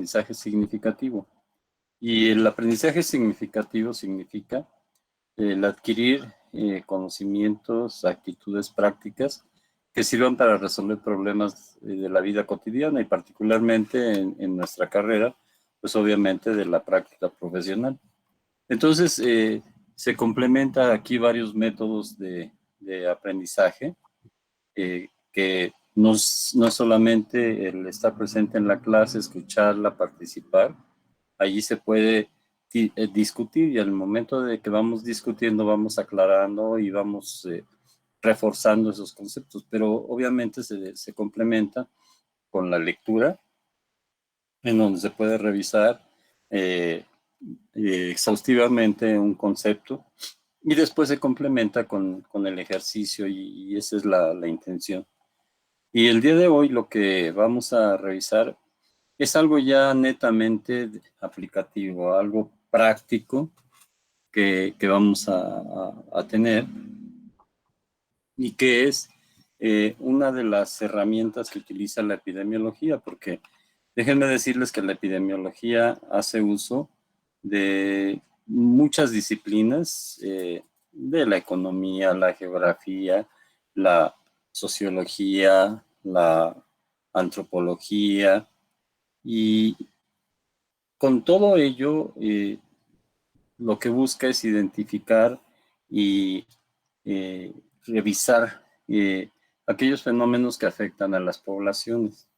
aprendizaje significativo. Y el aprendizaje significativo significa el adquirir conocimientos, actitudes prácticas que sirvan para resolver problemas de la vida cotidiana y particularmente en nuestra carrera, pues obviamente de la práctica profesional. Entonces, se complementa aquí varios métodos de aprendizaje, que no es solamente el estar presente en la clase, escucharla, participar. Allí se puede discutir y al momento de que vamos discutiendo vamos aclarando y vamos reforzando esos conceptos, pero obviamente se complementa con la lectura, en donde se puede revisar exhaustivamente un concepto y después se complementa con el ejercicio y esa es la intención. Y el día de hoy lo que vamos a revisar es algo ya netamente aplicativo, algo práctico que vamos a tener y que es una de las herramientas que utiliza la epidemiología, porque déjenme decirles que la epidemiología hace uso de muchas disciplinas, de la economía, la geografía, la sociología, la antropología, y con todo ello lo que busca es identificar y revisar aquellos fenómenos que afectan a las poblaciones.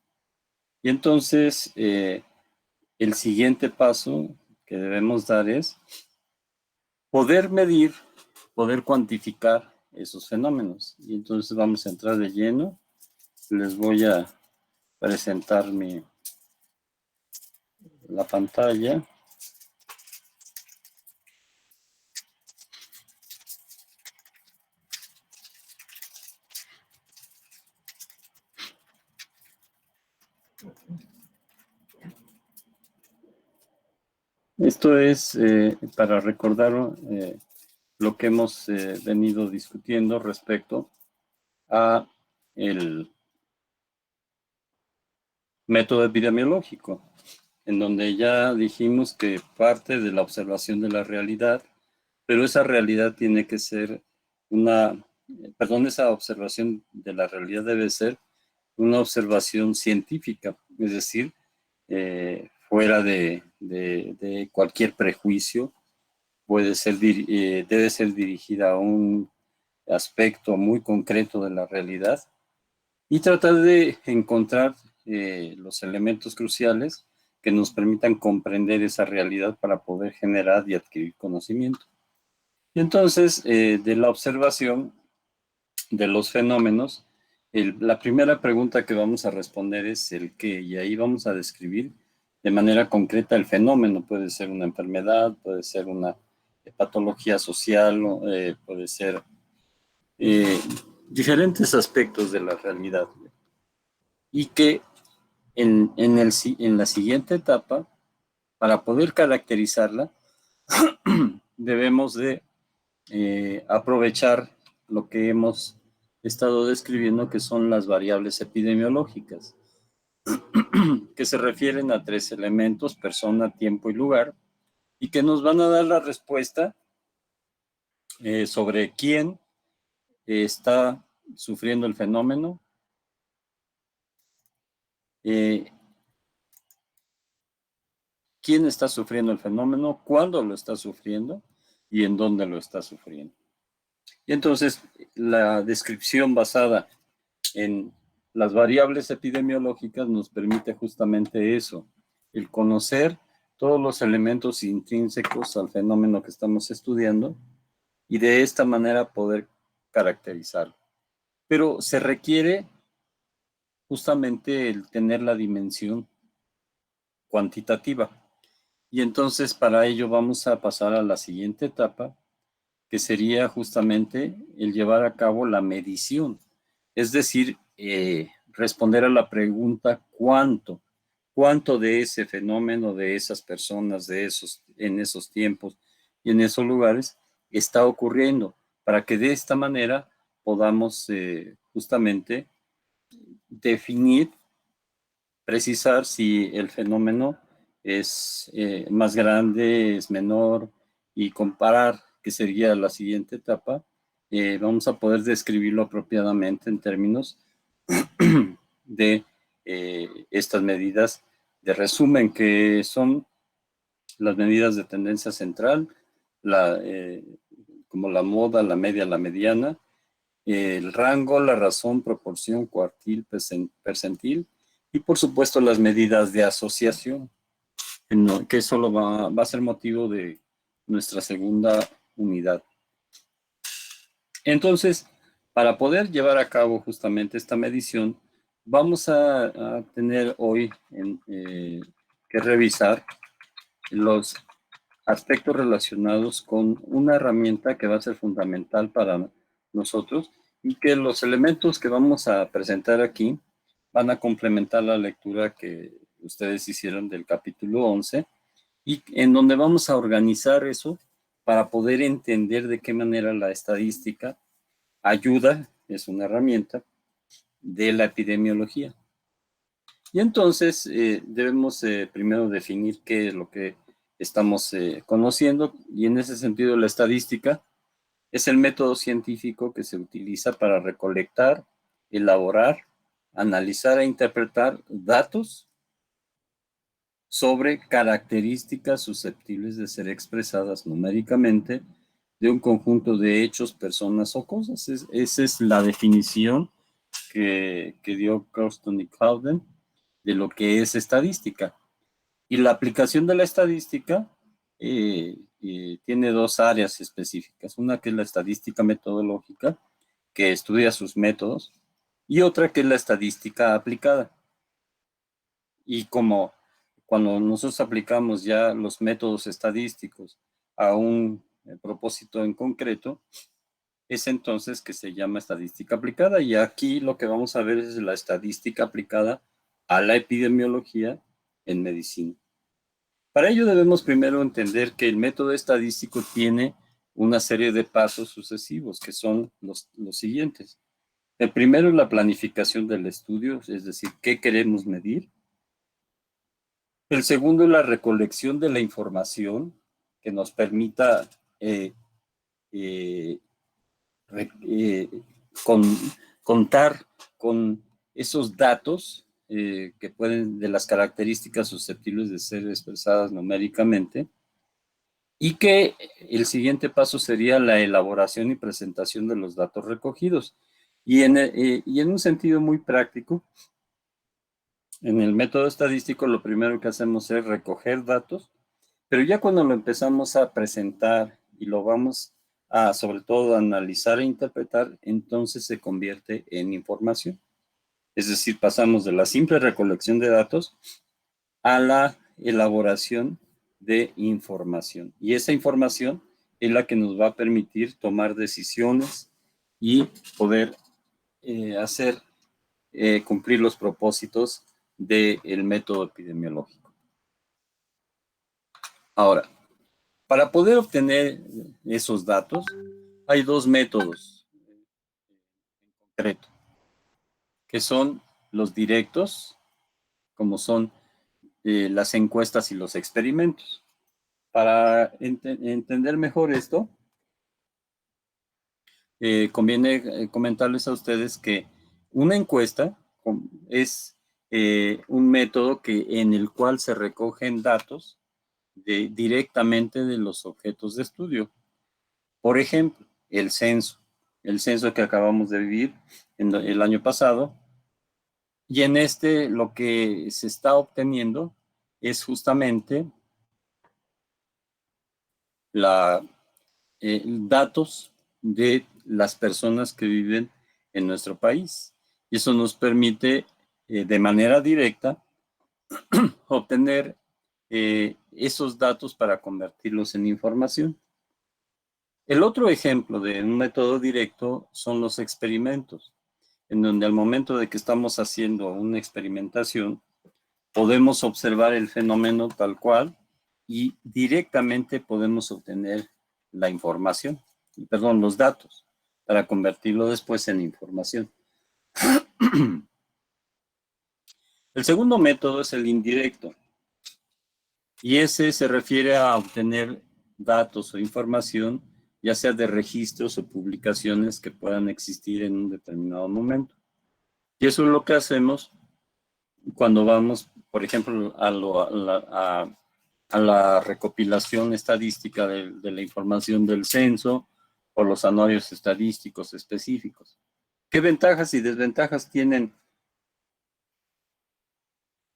Y entonces, el siguiente paso que debemos dar es poder medir, poder cuantificar esos fenómenos. Y entonces vamos a entrar de lleno. Les voy a presentar la pantalla. Esto es para recordar lo que hemos venido discutiendo respecto a el método epidemiológico, en donde ya dijimos que parte de la observación de la realidad, pero esa realidad tiene que ser esa observación de la realidad debe ser una observación científica, es decir, fuera de cualquier prejuicio, debe ser dirigida a un aspecto muy concreto de la realidad y tratar de encontrar los elementos cruciales que nos permitan comprender esa realidad para poder generar y adquirir conocimiento. Y entonces, de la observación de los fenómenos, la primera pregunta que vamos a responder es el qué, y ahí vamos a describir de manera concreta el fenómeno. Puede ser una enfermedad, puede ser una patología social, puede ser diferentes aspectos de la realidad. Y que en la siguiente etapa, para poder caracterizarla, debemos de aprovechar lo que hemos estado describiendo, que son las variables epidemiológicas, que se refieren a 3 elementos: persona, tiempo y lugar, y que nos van a dar la respuesta sobre quién está sufriendo el fenómeno, quién está sufriendo el fenómeno, cuándo lo está sufriendo y en dónde lo está sufriendo. Y entonces la descripción basada en las variables epidemiológicas nos permite justamente eso, el conocer todos los elementos intrínsecos al fenómeno que estamos estudiando y de esta manera poder caracterizarlo. Pero se requiere justamente el tener la dimensión cuantitativa. Y entonces para ello vamos a pasar a la siguiente etapa, que sería justamente el llevar a cabo la medición. Es decir, responder a la pregunta cuánto de ese fenómeno, de esas personas, en esos tiempos y en esos lugares está ocurriendo, para que de esta manera podamos justamente definir, precisar si el fenómeno es más grande, es menor, y comparar, que sería la siguiente etapa, vamos a poder describirlo apropiadamente en términos de estas medidas de resumen, que son las medidas de tendencia central, como la moda, la media, la mediana, el rango, la razón, proporción, cuartil, percentil, y por supuesto las medidas de asociación, que eso va a ser motivo de nuestra segunda unidad. Entonces, para poder llevar a cabo justamente esta medición, vamos a tener hoy que revisar los aspectos relacionados con una herramienta que va a ser fundamental para nosotros y que los elementos que vamos a presentar aquí van a complementar la lectura que ustedes hicieron del capítulo 11 y en donde vamos a organizar eso para poder entender de qué manera la estadística ayuda, es una herramienta de la epidemiología. Y entonces debemos primero definir qué es lo que estamos conociendo, y en ese sentido la estadística es el método científico que se utiliza para recolectar, elaborar, analizar e interpretar datos sobre características susceptibles de ser expresadas numéricamente de un conjunto de hechos, personas o cosas. Esa es la definición que dio Croston y Cowden de lo que es estadística. Y la aplicación de la estadística tiene dos áreas específicas. Una que es la estadística metodológica, que estudia sus métodos, y otra que es la estadística aplicada. Y como cuando nosotros aplicamos ya los métodos estadísticos a un propósito en concreto, es entonces que se llama estadística aplicada. Y aquí lo que vamos a ver es la estadística aplicada a la epidemiología en medicina. Para ello debemos primero entender que el método estadístico tiene una serie de pasos sucesivos, que son los siguientes. El primero es la planificación del estudio, es decir, qué queremos medir. El segundo es la recolección de la información que nos permita contar con esos datos que pueden, de las características susceptibles de ser expresadas numéricamente, y que el siguiente paso sería la elaboración y presentación de los datos recogidos. Y en un sentido muy práctico, en el método estadístico lo primero que hacemos es recoger datos, pero ya cuando lo empezamos a presentar y lo vamos a, sobre todo, analizar e interpretar, entonces se convierte en información. Es decir, pasamos de la simple recolección de datos a la elaboración de información. Y esa información es la que nos va a permitir tomar decisiones y poder hacer cumplir los propósitos del método epidemiológico. Ahora, para poder obtener esos datos, hay dos métodos en concreto, que son los directos, como son las encuestas y los experimentos. Para entender mejor esto, conviene comentarles a ustedes que una encuesta es un método en el cual se recogen datos directamente de los objetos de estudio. Por ejemplo, el censo que acabamos de vivir el año pasado, y en este lo que se está obteniendo es justamente datos de las personas que viven en nuestro país. Y eso nos permite de manera directa obtener esos datos para convertirlos en información. El otro ejemplo de un método directo son los experimentos, en donde al momento de que estamos haciendo una experimentación, podemos observar el fenómeno tal cual y directamente podemos obtener la información, los datos, para convertirlo después en información. El segundo método es el indirecto. Y ese se refiere a obtener datos o información, ya sea de registros o publicaciones que puedan existir en un determinado momento. Y eso es lo que hacemos cuando vamos, por ejemplo, a la recopilación estadística de la información del censo o los anuarios estadísticos específicos. ¿Qué ventajas y desventajas tienen?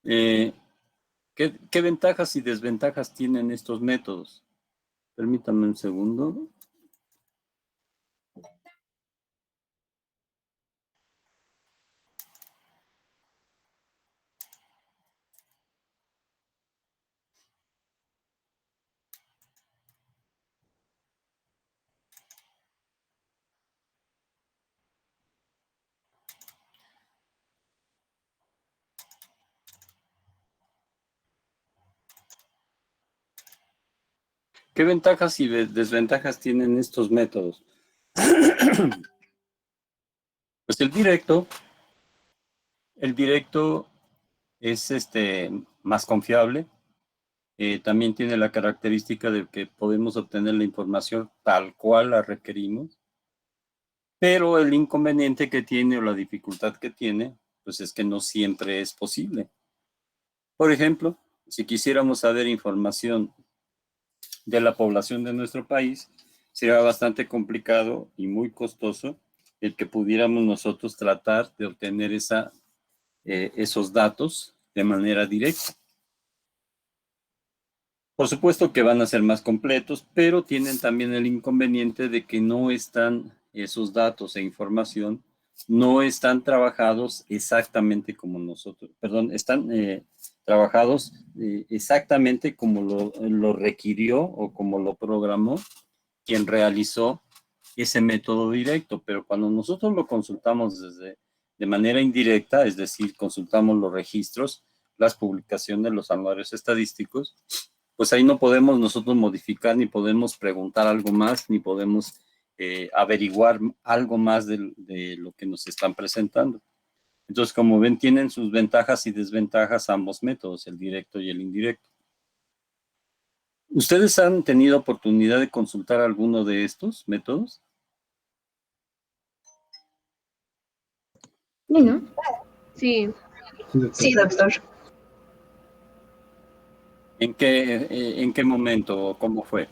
¿Qué ventajas y desventajas tienen estos métodos? Permítanme un segundo. ¿Qué ventajas y desventajas tienen estos métodos? Pues el directo es más confiable. También tiene la característica de que podemos obtener la información tal cual la requerimos, pero el inconveniente que tiene o la dificultad que tiene, pues es que no siempre es posible. Por ejemplo, si quisiéramos saber información de la población de nuestro país, sería bastante complicado y muy costoso el que pudiéramos nosotros tratar de obtener esos datos de manera directa. Por supuesto que van a ser más completos, pero tienen también el inconveniente de que no están esos datos e información, no están trabajados exactamente como nosotros, perdón, están trabajados exactamente como lo requirió o como lo programó quien realizó ese método directo, pero cuando nosotros lo consultamos de manera indirecta, es decir, consultamos los registros, las publicaciones, los anuarios estadísticos, pues ahí no podemos nosotros modificar, ni podemos preguntar algo más, ni podemos averiguar algo más de lo que nos están presentando. Entonces, como ven, tienen sus ventajas y desventajas ambos métodos, el directo y el indirecto. ¿Ustedes han tenido oportunidad de consultar alguno de estos métodos? Sí, ¿no? Sí. Sí, doctor. ¿En qué momento o cómo fue?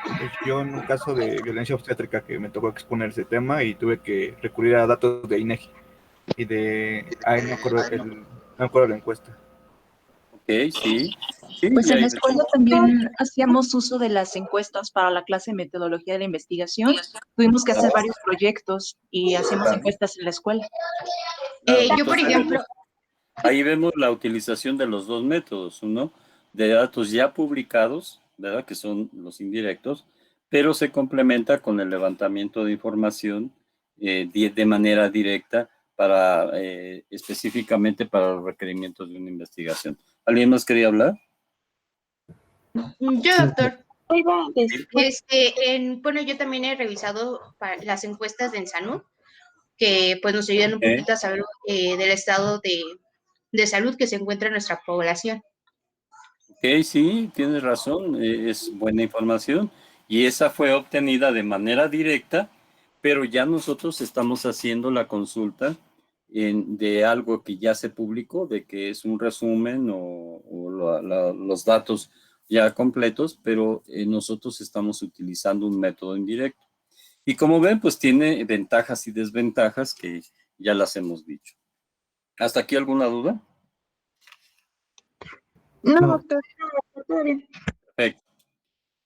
Pues yo en un caso de violencia obstétrica que me tocó exponer ese tema y tuve que recurrir a datos de INEGI y no me acuerdo la encuesta. Ok, sí. Sí, Pues en la escuela también Ah, hacíamos uso de las encuestas para la clase de metodología de la investigación. Tuvimos que hacer varios proyectos y hacíamos claro, encuestas en la escuela. claro. yo, por Entonces, ejemplo, ahí vemos la utilización de los dos métodos, uno de datos ya publicados, ¿verdad? Que son los indirectos, pero se complementa con el levantamiento de información de manera directa para específicamente para los requerimientos de una investigación. ¿Alguien más quería hablar? yo, doctor, Oiga, después. bueno, yo también he revisado las encuestas de Ensanud, que pues nos ayudan un Ok. poquito a saber del estado de salud que se encuentra en nuestra población. Ok, sí, tienes razón, es buena información y esa fue obtenida de manera directa, pero ya nosotros estamos haciendo la consulta de algo que ya se publicó, de que es un resumen o los datos ya completos, pero nosotros estamos utilizando un método indirecto. Y como ven, pues tiene ventajas y desventajas que ya las hemos dicho. ¿Hasta aquí alguna duda? No, No. doctor, todo bien. Perfecto.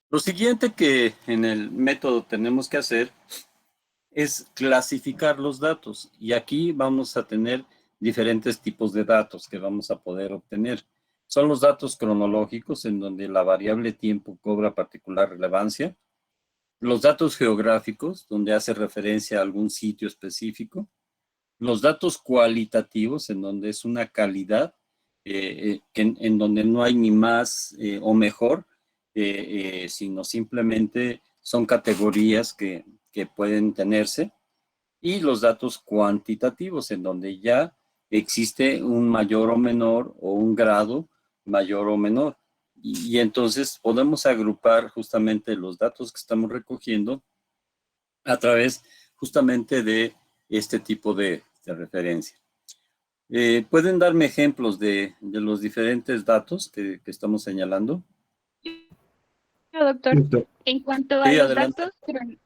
Lo siguiente que en el método tenemos que hacer es clasificar los datos y aquí vamos a tener diferentes tipos de datos que vamos a poder obtener. Son los datos cronológicos en donde la variable tiempo cobra particular relevancia, los datos geográficos donde hace referencia a algún sitio específico, los datos cualitativos en donde es una calidad en donde no hay ni más o mejor, sino simplemente son categorías que pueden tenerse, y los datos cuantitativos en donde ya existe un mayor o menor o un grado mayor o menor. Y entonces podemos agrupar justamente los datos que estamos recogiendo a través justamente de este tipo de referencia. ¿Pueden darme ejemplos de los diferentes datos que estamos señalando? Doctor, Justo. en cuanto a Sí, los adelante. datos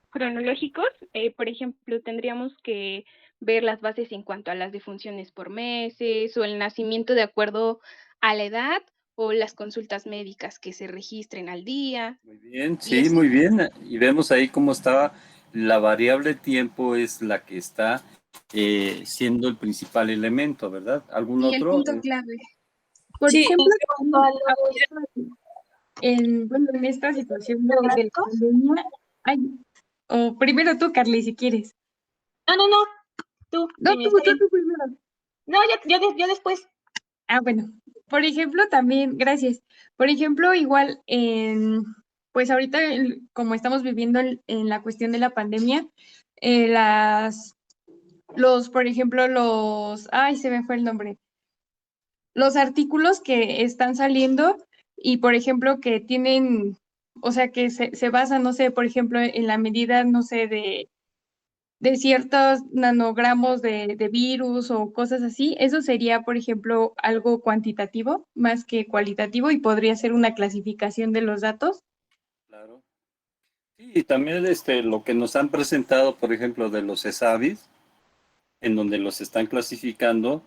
cronológicos, por ejemplo, tendríamos que ver las bases en cuanto a las defunciones por meses o el nacimiento de acuerdo a la edad o las consultas médicas que se registren al día. Muy bien, Y sí, eso. muy bien. Y vemos ahí cómo estaba la variable tiempo es la que está siendo el principal elemento, ¿verdad? ¿Algún Y el otro? punto clave. Por Sí, ejemplo, en cuanto a bueno, en esta situación de la pandemia, ay, o primero tú, Carly, si quieres. No, tú, No, dime, está bien. tú primero. No, yo después. Ah, bueno, por ejemplo, también, gracias. Por ejemplo, igual, pues ahorita, como estamos viviendo en la cuestión de la pandemia, por ejemplo, ay, se me fue el nombre, los artículos que están saliendo y, por ejemplo, que tienen, o sea, que se basan, no sé, por ejemplo, en la medida, no sé, de ciertos nanogramos de virus o cosas así, eso sería, por ejemplo, algo cuantitativo más que cualitativo y podría ser una clasificación de los datos. Claro. Sí, y también lo que nos han presentado, por ejemplo, de los ESAVIS, en donde los están clasificando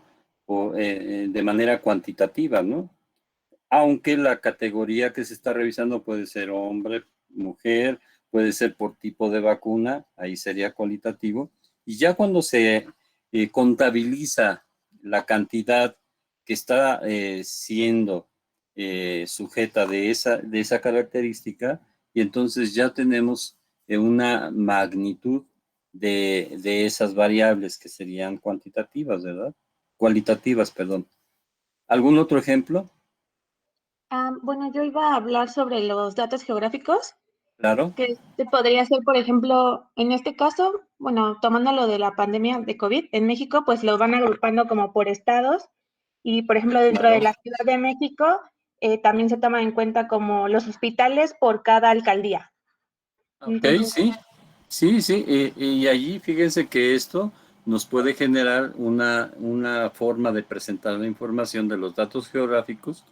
de manera cuantitativa, ¿no? Aunque la categoría que se está revisando puede ser hombre, mujer, puede ser por tipo de vacuna, ahí sería cualitativo. Y ya cuando se contabiliza la cantidad que está siendo sujeta de esa característica, y entonces ya tenemos una magnitud de esas variables que serían cuantitativas, ¿verdad? Cualitativas, perdón. ¿Algún otro ejemplo? Bueno, yo iba a hablar sobre los datos geográficos, Claro. que podría ser, por ejemplo, en este caso, bueno, tomando lo de la pandemia de COVID, en México, pues lo van agrupando como por estados y, por ejemplo, dentro de Claro. la Ciudad de México, también se toma en cuenta como los hospitales por cada alcaldía. Ok, Entonces, sí. Y allí fíjense que esto nos puede generar una forma de presentar la información de los datos geográficos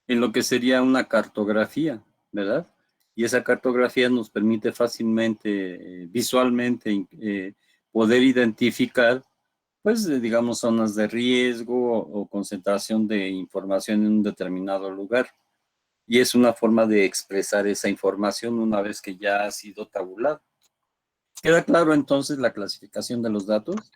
en lo que sería una cartografía, ¿verdad? Y esa cartografía nos permite fácilmente, visualmente, poder identificar, pues, digamos, zonas de riesgo o concentración de información en un determinado lugar. Y es una forma de expresar esa información una vez que ya ha sido tabulada. ¿Queda claro entonces la clasificación de los datos?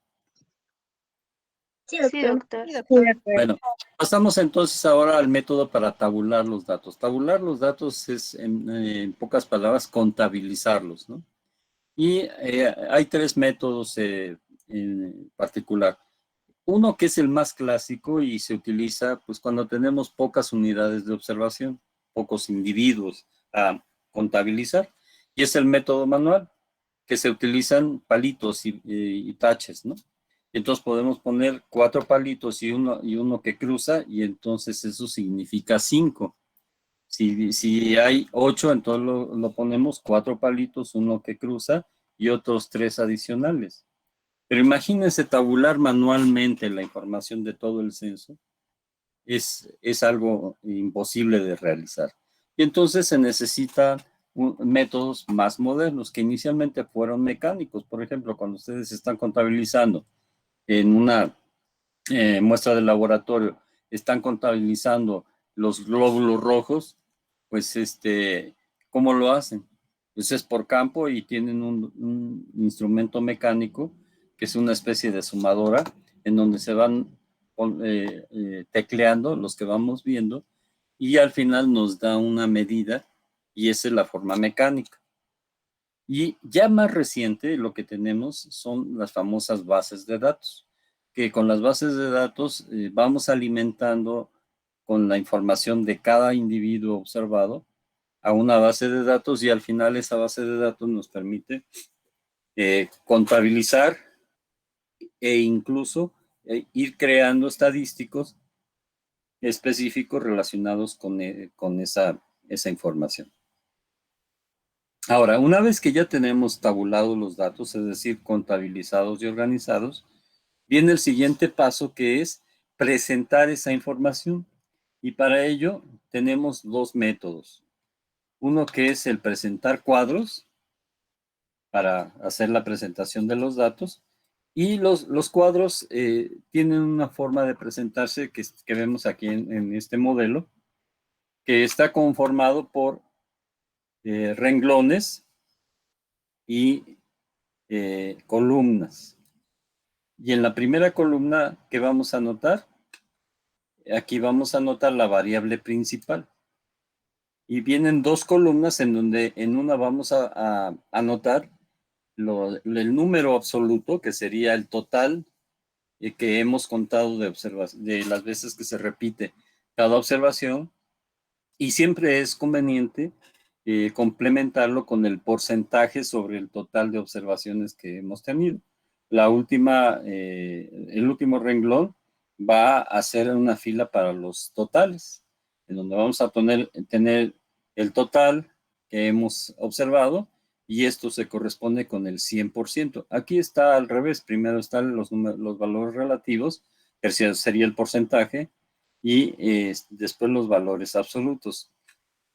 Sí, Sí, doctor. doctor. Sí, doctor. Bueno, pasamos entonces ahora al método para tabular los datos. Tabular los datos es, en pocas palabras, contabilizarlos, ¿no? Y hay tres métodos en particular. Uno que es el más clásico y se utiliza pues cuando tenemos pocas unidades de observación, pocos individuos a contabilizar, y es el método manual, que se utilizan palitos y taches, ¿no? Entonces podemos poner 4 palitos y uno que cruza, y entonces eso significa 5. Si hay 8, entonces lo ponemos 4 palitos, uno que cruza y otros 3 adicionales. Pero imagínense tabular manualmente la información de todo el censo. Es algo imposible de realizar. Y entonces se necesitan métodos más modernos que inicialmente fueron mecánicos. Por ejemplo, cuando ustedes están contabilizando en una muestra de laboratorio, están contabilizando los glóbulos rojos, pues ¿cómo lo hacen? Pues es por campo y tienen un instrumento mecánico que es una especie de sumadora en donde se van tecleando los que vamos viendo y al final nos da una medida y esa es la forma mecánica. Y ya más reciente lo que tenemos son las famosas bases de datos, que con las bases de datos vamos alimentando con la información de cada individuo observado a una base de datos y al final esa base de datos nos permite contabilizar e incluso ir creando estadísticos específicos relacionados con esa información. Ahora, una vez que ya tenemos tabulados los datos, es decir, contabilizados y organizados, viene el siguiente paso, que es presentar esa información. Y para ello tenemos dos métodos. Uno que es el presentar cuadros para hacer la presentación de los datos. Y los cuadros tienen una forma de presentarse que vemos aquí en este modelo, que está conformado por renglones y columnas. Y en la primera columna que vamos a anotar, aquí vamos a anotar la variable principal. Y vienen dos columnas en donde en una vamos a anotar el número absoluto, que sería el total que hemos contado de las veces que se repite cada observación. Y siempre es conveniente complementarlo con el porcentaje sobre el total de observaciones que hemos tenido. El último renglón va a ser una fila para los totales, en donde vamos a tener el total que hemos observado, y esto se corresponde con el 100%. Aquí está al revés, primero están los valores relativos, que sería el porcentaje, y después los valores absolutos.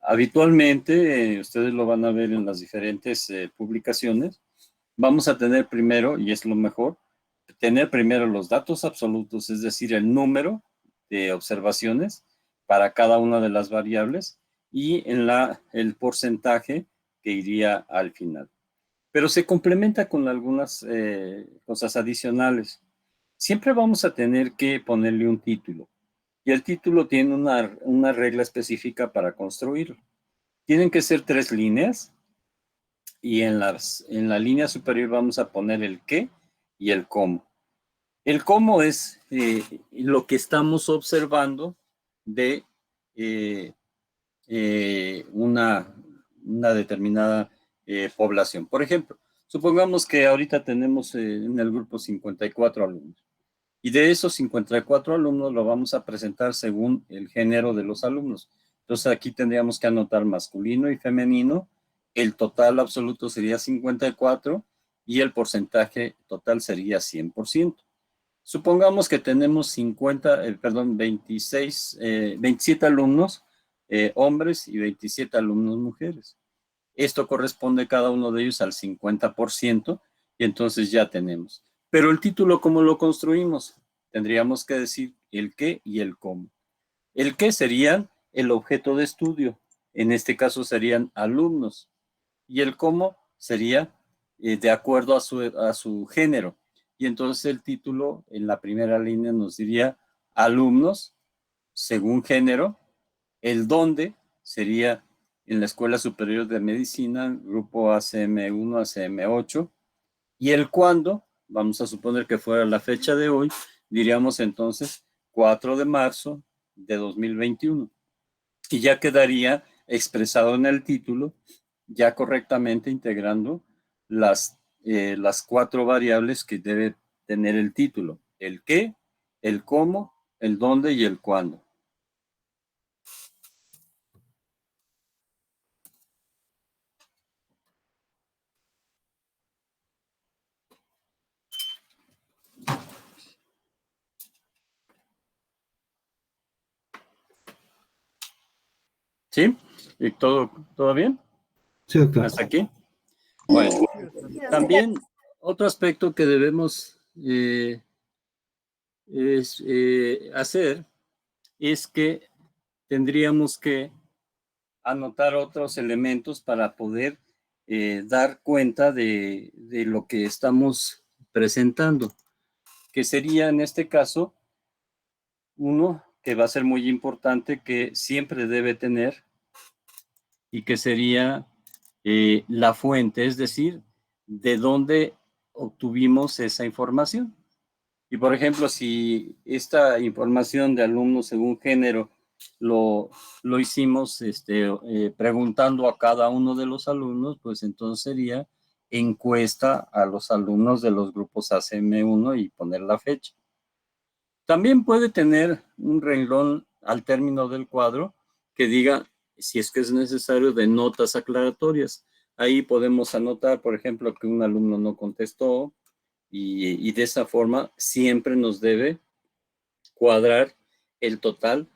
Habitualmente, ustedes lo van a ver en las diferentes publicaciones, vamos a tener primero, y es lo mejor, tener primero los datos absolutos, es decir, el número de observaciones para cada una de las variables, y el porcentaje que iría al final. Pero se complementa con algunas cosas adicionales. Siempre vamos a tener que ponerle un título. Y el título tiene una regla específica para construirlo. Tienen que ser 3 líneas, y en la línea superior vamos a poner el qué y el cómo. El cómo es lo que estamos observando de una determinada población. Por ejemplo, supongamos que ahorita tenemos en el grupo 54 alumnos. Y de esos 54 alumnos lo vamos a presentar según el género de los alumnos. Entonces aquí tendríamos que anotar masculino y femenino. El total absoluto sería 54 y el porcentaje total sería 100%. Supongamos que tenemos 27 alumnos hombres y 27 alumnos mujeres. Esto corresponde cada uno de ellos al 50%, y entonces ya tenemos. Pero el título, ¿cómo lo construimos? Tendríamos que decir el qué y el cómo. El qué sería el objeto de estudio. En este caso serían alumnos. Y el cómo sería de acuerdo a su género. Y entonces el título en la primera línea nos diría alumnos según género. El dónde sería en la Escuela Superior de Medicina, grupo ACM1, ACM8. Y el cuándo, vamos a suponer que fuera la fecha de hoy, diríamos entonces 4 de marzo de 2021. Y ya quedaría expresado en el título, ya correctamente integrando las 4 variables que debe tener el título: el qué, el cómo, el dónde y el cuándo. ¿Sí? ¿Y todo bien? Sí, doctor. ¿Hasta aquí? Bueno, también otro aspecto que debemos hacer es que tendríamos que anotar otros elementos para poder dar cuenta de lo que estamos presentando, que sería en este caso uno que va a ser muy importante, que siempre debe tener, y que sería la fuente, es decir, de dónde obtuvimos esa información. Y por ejemplo, si esta información de alumnos según género lo hicimos preguntando a cada uno de los alumnos, pues entonces sería encuesta a los alumnos de los grupos ACM1 y poner la fecha. También puede tener un renglón al término del cuadro que diga, si es que es necesario, de notas aclaratorias. Ahí podemos anotar, por ejemplo, que un alumno no contestó y de esa forma siempre nos debe cuadrar el total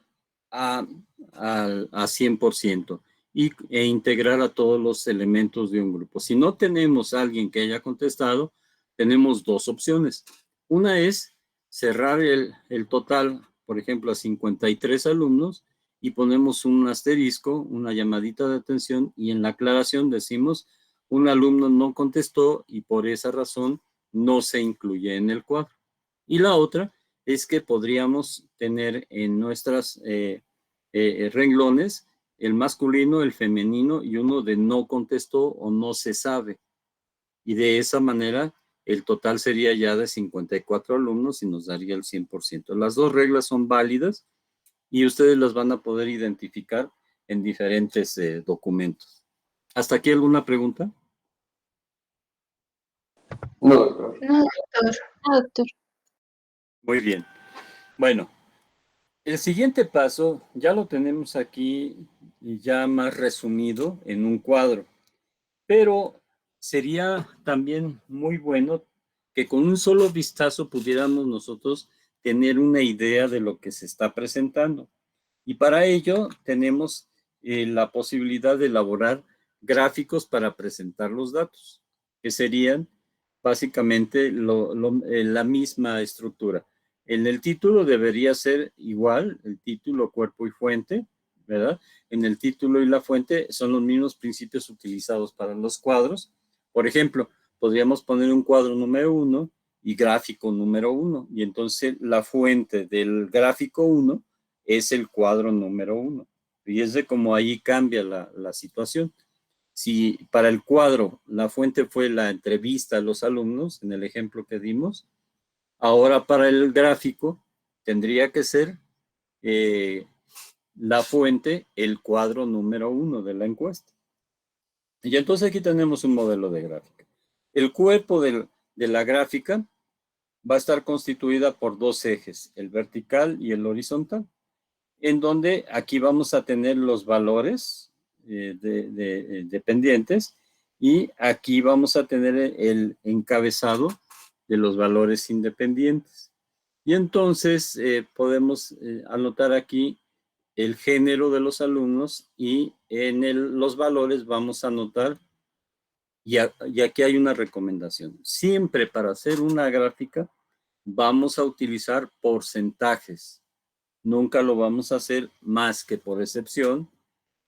a 100% e integrar a todos los elementos de un grupo. Si no tenemos a alguien que haya contestado, tenemos dos opciones. Una es cerrar el total, por ejemplo, a 53 alumnos y ponemos un asterisco, una llamadita de atención y en la aclaración decimos un alumno no contestó y por esa razón no se incluye en el cuadro. Y la otra es que podríamos tener en nuestras renglones el masculino, el femenino y uno de no contestó o no se sabe. Y de esa manera el total sería ya de 54 alumnos y nos daría el 100%. Las dos reglas son válidas y ustedes las van a poder identificar en diferentes documentos. ¿Hasta aquí alguna pregunta? No, doctor. No, doctor. Ah, doctor. Muy bien. Bueno, el siguiente paso ya lo tenemos aquí ya más resumido en un cuadro, pero sería también muy bueno que con un solo vistazo pudiéramos nosotros tener una idea de lo que se está presentando. Y para ello tenemos la posibilidad de elaborar gráficos para presentar los datos, que serían básicamente la misma estructura. En el título debería ser igual, el título, cuerpo y fuente, ¿verdad? En el título y la fuente son los mismos principios utilizados para los cuadros. Por ejemplo, podríamos poner un cuadro número 1 y gráfico número 1, y entonces la fuente del gráfico 1 es el cuadro número 1. Y es de cómo ahí cambia la situación. Si para el cuadro la fuente fue la entrevista a los alumnos, en el ejemplo que dimos, ahora para el gráfico tendría que ser la fuente el cuadro número 1 de la encuesta. Y entonces aquí tenemos un modelo de gráfica. El cuerpo de la gráfica va a estar constituida por dos ejes, el vertical y el horizontal, en donde aquí vamos a tener los valores dependientes y aquí vamos a tener el encabezado de los valores independientes. Y entonces podemos anotar aquí el género de los alumnos y en los valores vamos a anotar, y aquí hay una recomendación, siempre para hacer una gráfica vamos a utilizar porcentajes. Nunca lo vamos a hacer más que por excepción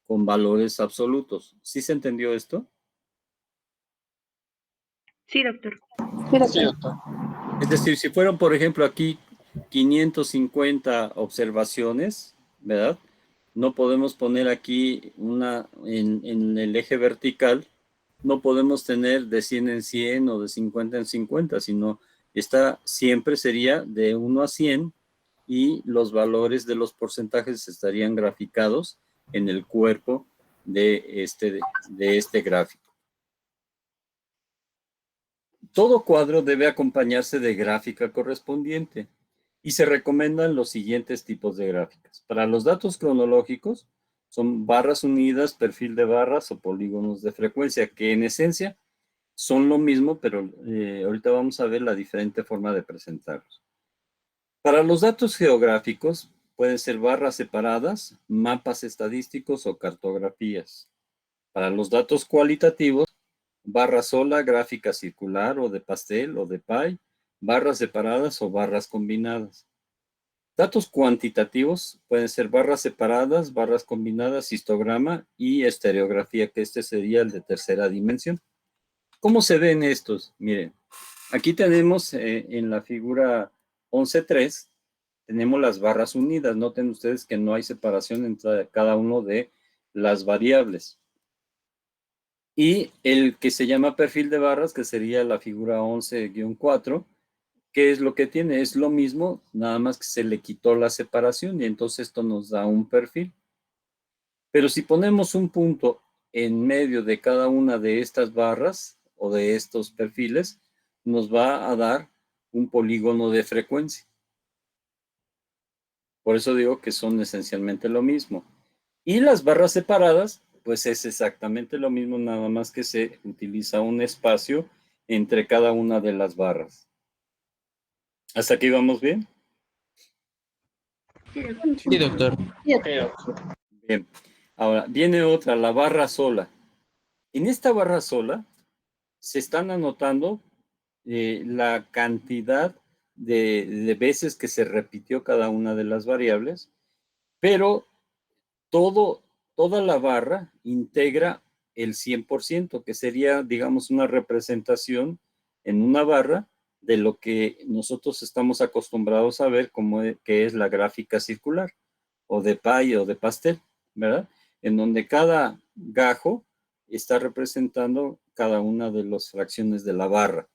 con valores absolutos. ¿Sí se entendió esto? Sí, doctor. Sí, doctor. Es decir, si fueron, por ejemplo, aquí 550 observaciones, ¿verdad? No podemos poner aquí en el eje vertical, no podemos tener de 100 en 100 o de 50 en 50, sino siempre sería de 1 a 100 y los valores de los porcentajes estarían graficados en el cuerpo de este gráfico. Todo cuadro debe acompañarse de gráfica correspondiente y se recomiendan los siguientes tipos de gráficas. Para los datos cronológicos son barras unidas, perfil de barras o polígonos de frecuencia, que en esencia son lo mismo, pero ahorita vamos a ver la diferente forma de presentarlos. Para los datos geográficos pueden ser barras separadas, mapas estadísticos o cartografías. Para los datos cualitativos, barra sola, gráfica circular o de pastel o de pie, barras separadas o barras combinadas. Datos cuantitativos pueden ser barras separadas, barras combinadas, histograma y estereografía, que este sería el de tercera dimensión. ¿Cómo se ven estos? Miren, aquí tenemos en la figura 11.3, tenemos las barras unidas. Noten ustedes que no hay separación entre cada uno de las variables. Y el que se llama perfil de barras, que sería la figura 11-4, ¿qué es lo que tiene? Es lo mismo, nada más que se le quitó la separación y entonces esto nos da un perfil. Pero si ponemos un punto en medio de cada una de estas barras o de estos perfiles, nos va a dar un polígono de frecuencia. Por eso digo que son esencialmente lo mismo. Y las barras separadas, pues es exactamente lo mismo, nada más que se utiliza un espacio entre cada una de las barras. ¿Hasta aquí vamos bien? Sí, doctor. Bien. Ahora, viene otra, la barra sola. En esta barra sola se están anotando la cantidad de veces que se repitió cada una de las variables, pero toda la barra integra el 100%, que sería, digamos, una representación en una barra de lo que nosotros estamos acostumbrados a ver que es la gráfica circular, o de pie o de pastel, ¿verdad? En donde cada gajo está representando cada una de las fracciones de la barra.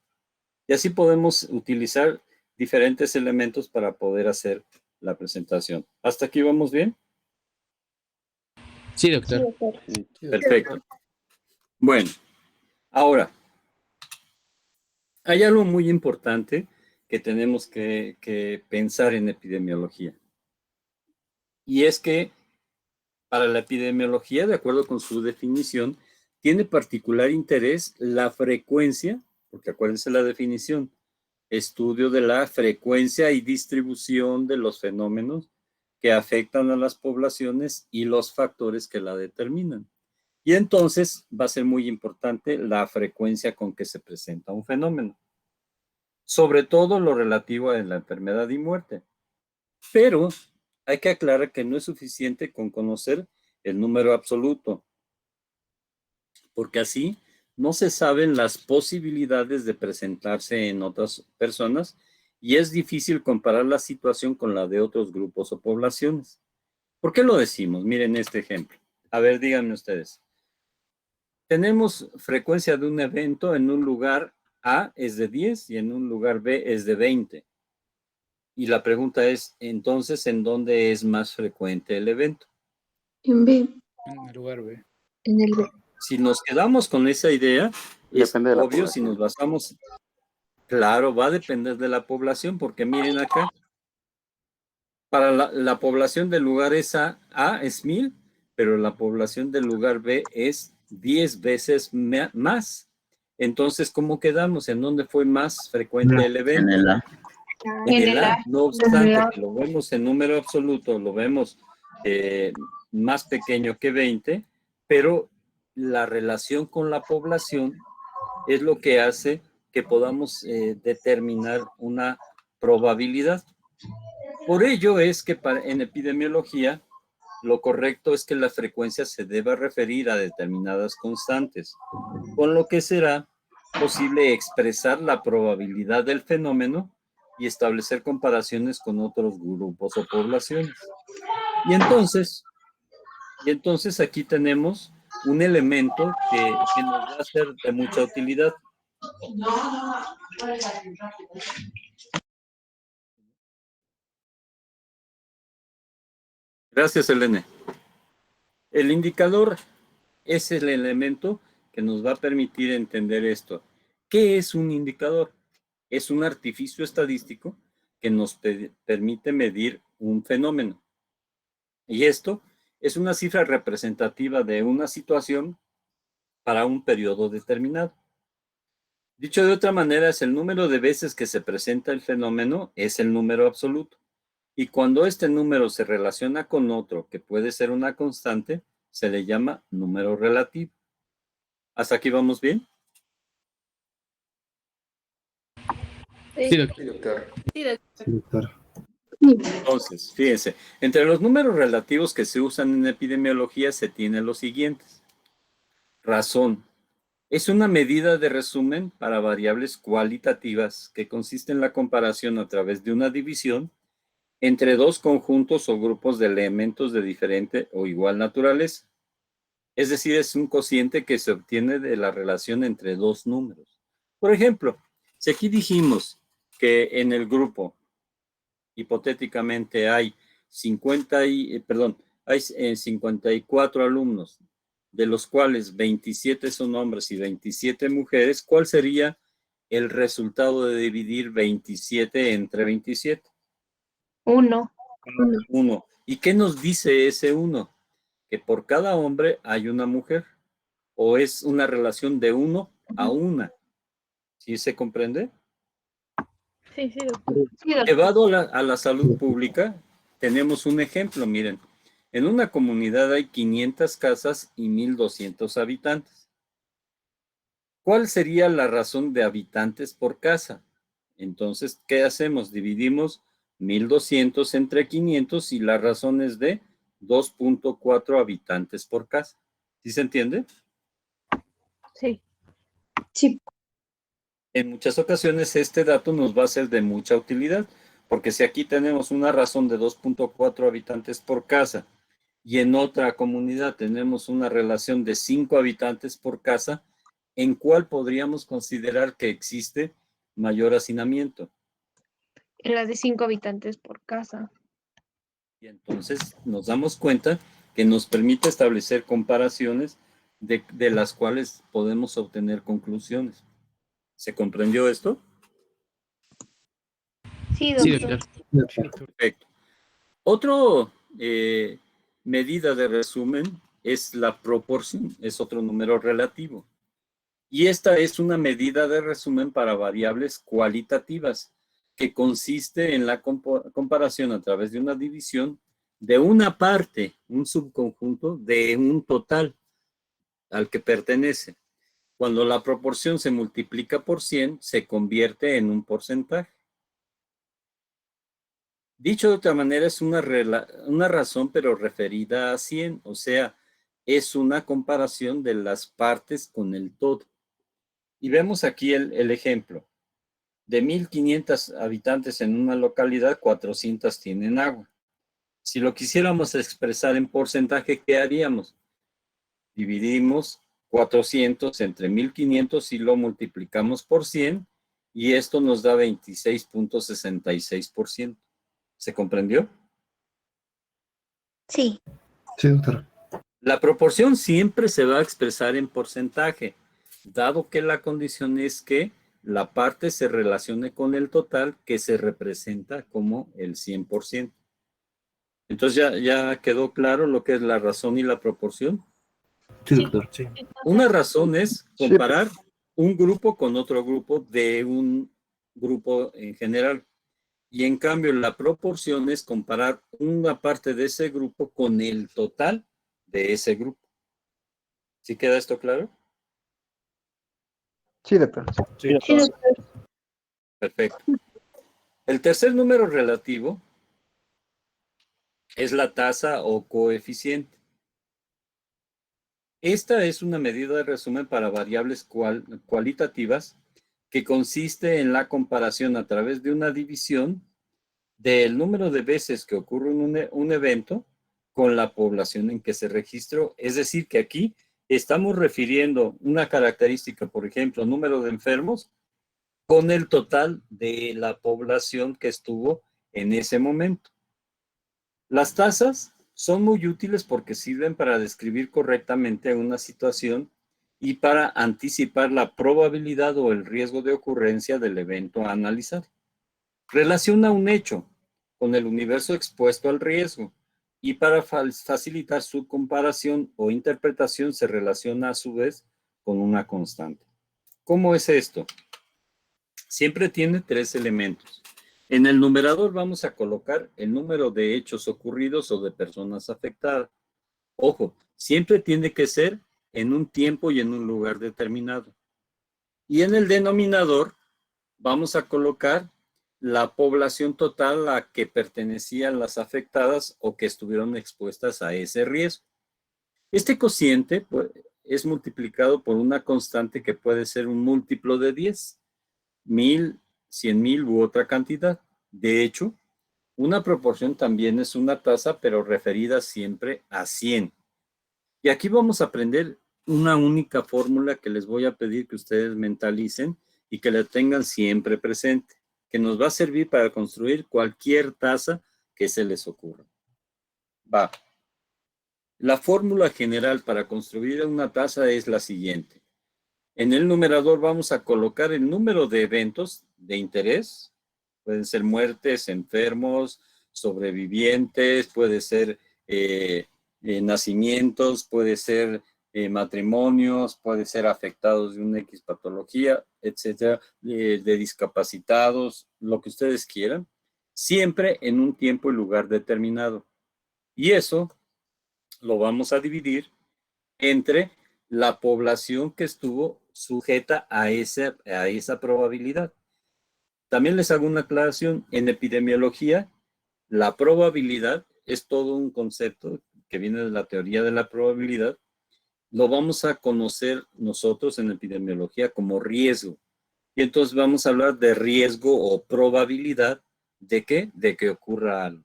Y así podemos utilizar diferentes elementos para poder hacer la presentación. ¿Hasta aquí vamos bien? Sí, doctor. Perfecto. Bueno, ahora, hay algo muy importante que tenemos que pensar en epidemiología. Y es que para la epidemiología, de acuerdo con su definición, tiene particular interés la frecuencia, porque acuérdense la definición, estudio de la frecuencia y distribución de los fenómenos que afectan a las poblaciones y los factores que la determinan. Y entonces va a ser muy importante la frecuencia con que se presenta un fenómeno, sobre todo lo relativo a la enfermedad y muerte. Pero hay que aclarar que no es suficiente con conocer el número absoluto, porque así no se saben las posibilidades de presentarse en otras personas y es difícil comparar la situación con la de otros grupos o poblaciones. ¿Por qué lo decimos? Miren este ejemplo. A ver, díganme ustedes. Tenemos frecuencia de un evento en un lugar A es de 10 y en un lugar B es de 20. Y la pregunta es, entonces, ¿en dónde es más frecuente el evento? En B. En el lugar B. En el B. Si nos quedamos con esa idea, es Depende de la obvio si nos basamos, claro, va a depender de la población, porque miren acá, para la población del lugar A es 1000, pero la población del lugar B es 10 veces más. Entonces, ¿cómo quedamos? ¿En dónde fue más frecuente el evento? En el A. En el A. No obstante que lo vemos en número absoluto, lo vemos más pequeño que 20, pero la relación con la población es lo que hace que podamos determinar una probabilidad. Por ello es que en epidemiología lo correcto es que la frecuencia se deba referir a determinadas constantes, con lo que será posible expresar la probabilidad del fenómeno y establecer comparaciones con otros grupos o poblaciones. Y entonces aquí tenemos un elemento que nos va a ser de mucha utilidad. Gracias, Elene. El indicador es el elemento que nos va a permitir entender esto. ¿Qué es un indicador? Es un artificio estadístico que nos permite medir un fenómeno. Y esto es una cifra representativa de una situación para un periodo determinado. Dicho de otra manera, es el número de veces que se presenta el fenómeno, es el número absoluto. Y cuando este número se relaciona con otro, que puede ser una constante, se le llama número relativo. ¿Hasta aquí vamos bien? Sí, doctor. Doctor. Entonces, fíjense, entre los números relativos que se usan en epidemiología se tienen los siguientes. Razón. Es una medida de resumen para variables cualitativas que consiste en la comparación a través de una división entre dos conjuntos o grupos de elementos de diferente o igual naturaleza. Es decir, es un cociente que se obtiene de la relación entre dos números. Por ejemplo, si aquí dijimos que en el grupo hipotéticamente hay 54 alumnos, de los cuales 27 son hombres y 27 mujeres, ¿cuál sería el resultado de dividir 27 entre 27? 1. 1. ¿Y qué nos dice ese 1? Que por cada hombre hay una mujer, o es una relación de 1 a 1. ¿Sí se comprende? Sí, sí, doctor. Llevado a la salud pública, tenemos un ejemplo, miren. En una comunidad hay 500 casas y 1,200 habitantes. ¿Cuál sería la razón de habitantes por casa? Entonces, ¿qué hacemos? Dividimos 1,200 entre 500 y la razón es de 2.4 habitantes por casa. ¿Sí se entiende? Sí. Sí. En muchas ocasiones este dato nos va a ser de mucha utilidad, porque si aquí tenemos una razón de 2.4 habitantes por casa y en otra comunidad tenemos una relación de 5 habitantes por casa, ¿en cuál podríamos considerar que existe mayor hacinamiento? En las de 5 habitantes por casa. Y entonces nos damos cuenta que nos permite establecer comparaciones de las cuales podemos obtener conclusiones. ¿Se comprendió esto? Sí, Sí, doctor. doctor. Perfecto. Otro medida de resumen es la proporción, es otro número relativo. Y esta es una medida de resumen para variables cualitativas, que consiste en la comparación a través de una división de una parte, un subconjunto de un total al que pertenece. Cuando la proporción se multiplica por 100, se convierte en un porcentaje. Dicho de otra manera, es una razón, pero referida a 100, o sea, es una comparación de las partes con el todo. Y vemos aquí el ejemplo. De 1,500 habitantes en una localidad, 400 tienen agua. Si lo quisiéramos expresar en porcentaje, ¿qué haríamos? Dividimos 400 entre 1,500 y lo multiplicamos por 100 y esto nos da 26.66%. ¿Se comprendió? Sí. Sí, doctor. La proporción siempre se va a expresar en porcentaje, dado que la condición es que la parte se relacione con el total que se representa como el 100%. Entonces, ¿ya quedó claro lo que es la razón y la proporción? Sí, doctor. Sí. Una razón es comparar un grupo con otro grupo de un grupo en general. Y en cambio, la proporción es comparar una parte de ese grupo con el total de ese grupo. ¿Sí queda esto claro? Sí, doctor. Sí. Sí, doctor. Perfecto. El tercer número relativo es la tasa o coeficiente. Esta es una medida de resumen para variables cualitativas que consiste en la comparación a través de una división del número de veces que ocurre un evento con la población en que se registró. Es decir, que aquí estamos refiriendo una característica, por ejemplo, número de enfermos, con el total de la población que estuvo en ese momento. Las tasas son muy útiles porque sirven para describir correctamente una situación y para anticipar la probabilidad o el riesgo de ocurrencia del evento a analizar. Relaciona un hecho con el universo expuesto al riesgo y para facilitar su comparación o interpretación se relaciona a su vez con una constante. ¿Cómo es esto? Siempre tiene 3 elementos. En el numerador vamos a colocar el número de hechos ocurridos o de personas afectadas. Ojo, siempre tiene que ser en un tiempo y en un lugar determinado. Y en el denominador vamos a colocar la población total a la que pertenecían las afectadas o que estuvieron expuestas a ese riesgo. Este cociente pues, es multiplicado por una constante que puede ser un múltiplo de 10, 1,000, 100,000 u otra cantidad. De hecho, una proporción también es una tasa, pero referida siempre a 100. Y aquí vamos a aprender una única fórmula que les voy a pedir que ustedes mentalicen y que la tengan siempre presente, que nos va a servir para construir cualquier tasa que se les ocurra. Va. La fórmula general para construir una tasa es la siguiente. En el numerador vamos a colocar el número de eventos de interés. Pueden ser muertes, enfermos, sobrevivientes, puede ser nacimientos, puede ser matrimonios, puede ser afectados de una X patología, etcétera, de discapacitados, lo que ustedes quieran, siempre en un tiempo y lugar determinado. Y eso lo vamos a dividir entre la población que estuvo sujeta a esa probabilidad. También les hago una aclaración. En epidemiología, la probabilidad es todo un concepto que viene de la teoría de la probabilidad. Lo vamos a conocer nosotros en epidemiología como riesgo. Y entonces vamos a hablar de riesgo o probabilidad de ¿qué? De que ocurra algo.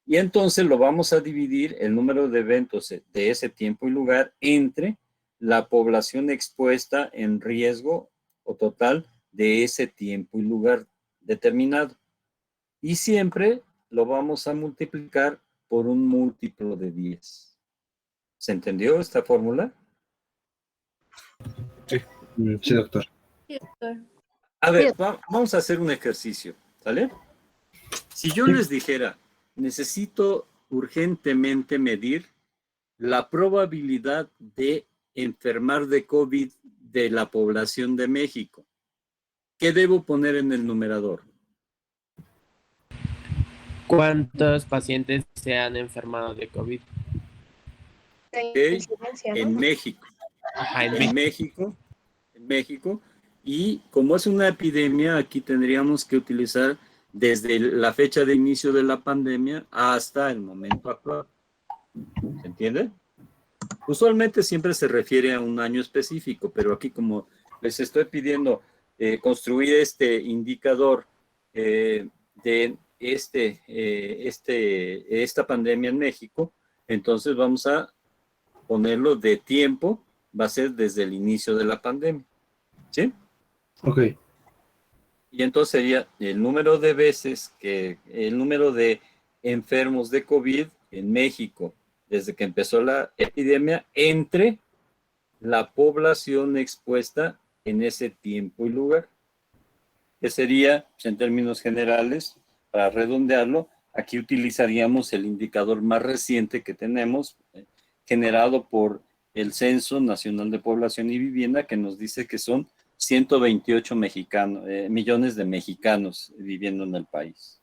Y entonces lo vamos a dividir el número de eventos de ese tiempo y lugar entre la población expuesta en riesgo o total de ese tiempo y lugar determinado. Y siempre lo vamos a multiplicar por un múltiplo de 10. ¿Se entendió esta fórmula? Sí, doctor. A ver, vamos a hacer un ejercicio, ¿sale? Si yo les dijera, necesito urgentemente medir la probabilidad de enfermar de COVID de la población de México, ¿qué debo poner en el numerador? ¿Cuántos pacientes se han enfermado de COVID? Okay. En México. Ajá, En México. Y como es una epidemia, aquí tendríamos que utilizar desde la fecha de inicio de la pandemia hasta el momento actual. ¿Se entiende? Usualmente siempre se refiere a un año específico, pero aquí como les estoy pidiendo construir este indicador de esta pandemia en México, entonces vamos a ponerlo de tiempo, va a ser desde el inicio de la pandemia. ¿Sí? Ok. Y entonces sería el número de veces el número de enfermos de COVID en México desde que empezó la epidemia entre la población expuesta en ese tiempo y lugar. Que sería, pues, en términos generales, para redondearlo, aquí utilizaríamos el indicador más reciente que tenemos, generado por el Censo Nacional de Población y Vivienda, que nos dice que son 128 millones de mexicanos viviendo en el país.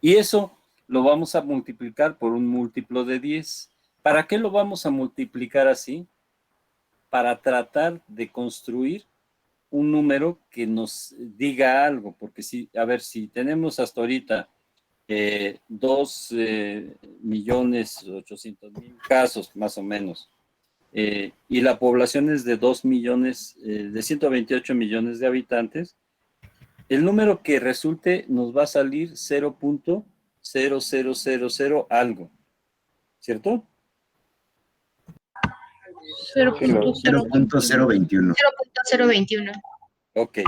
Y eso lo vamos a multiplicar por un múltiplo de 10. ¿Para qué lo vamos a multiplicar así? Para tratar de construir un número que nos diga algo, porque si tenemos hasta ahorita 2.800.000 casos, más o menos, y la población es de 128 millones de habitantes, el número que resulte nos va a salir 0.0000 algo, ¿cierto? 0.021. 0.021. Ok,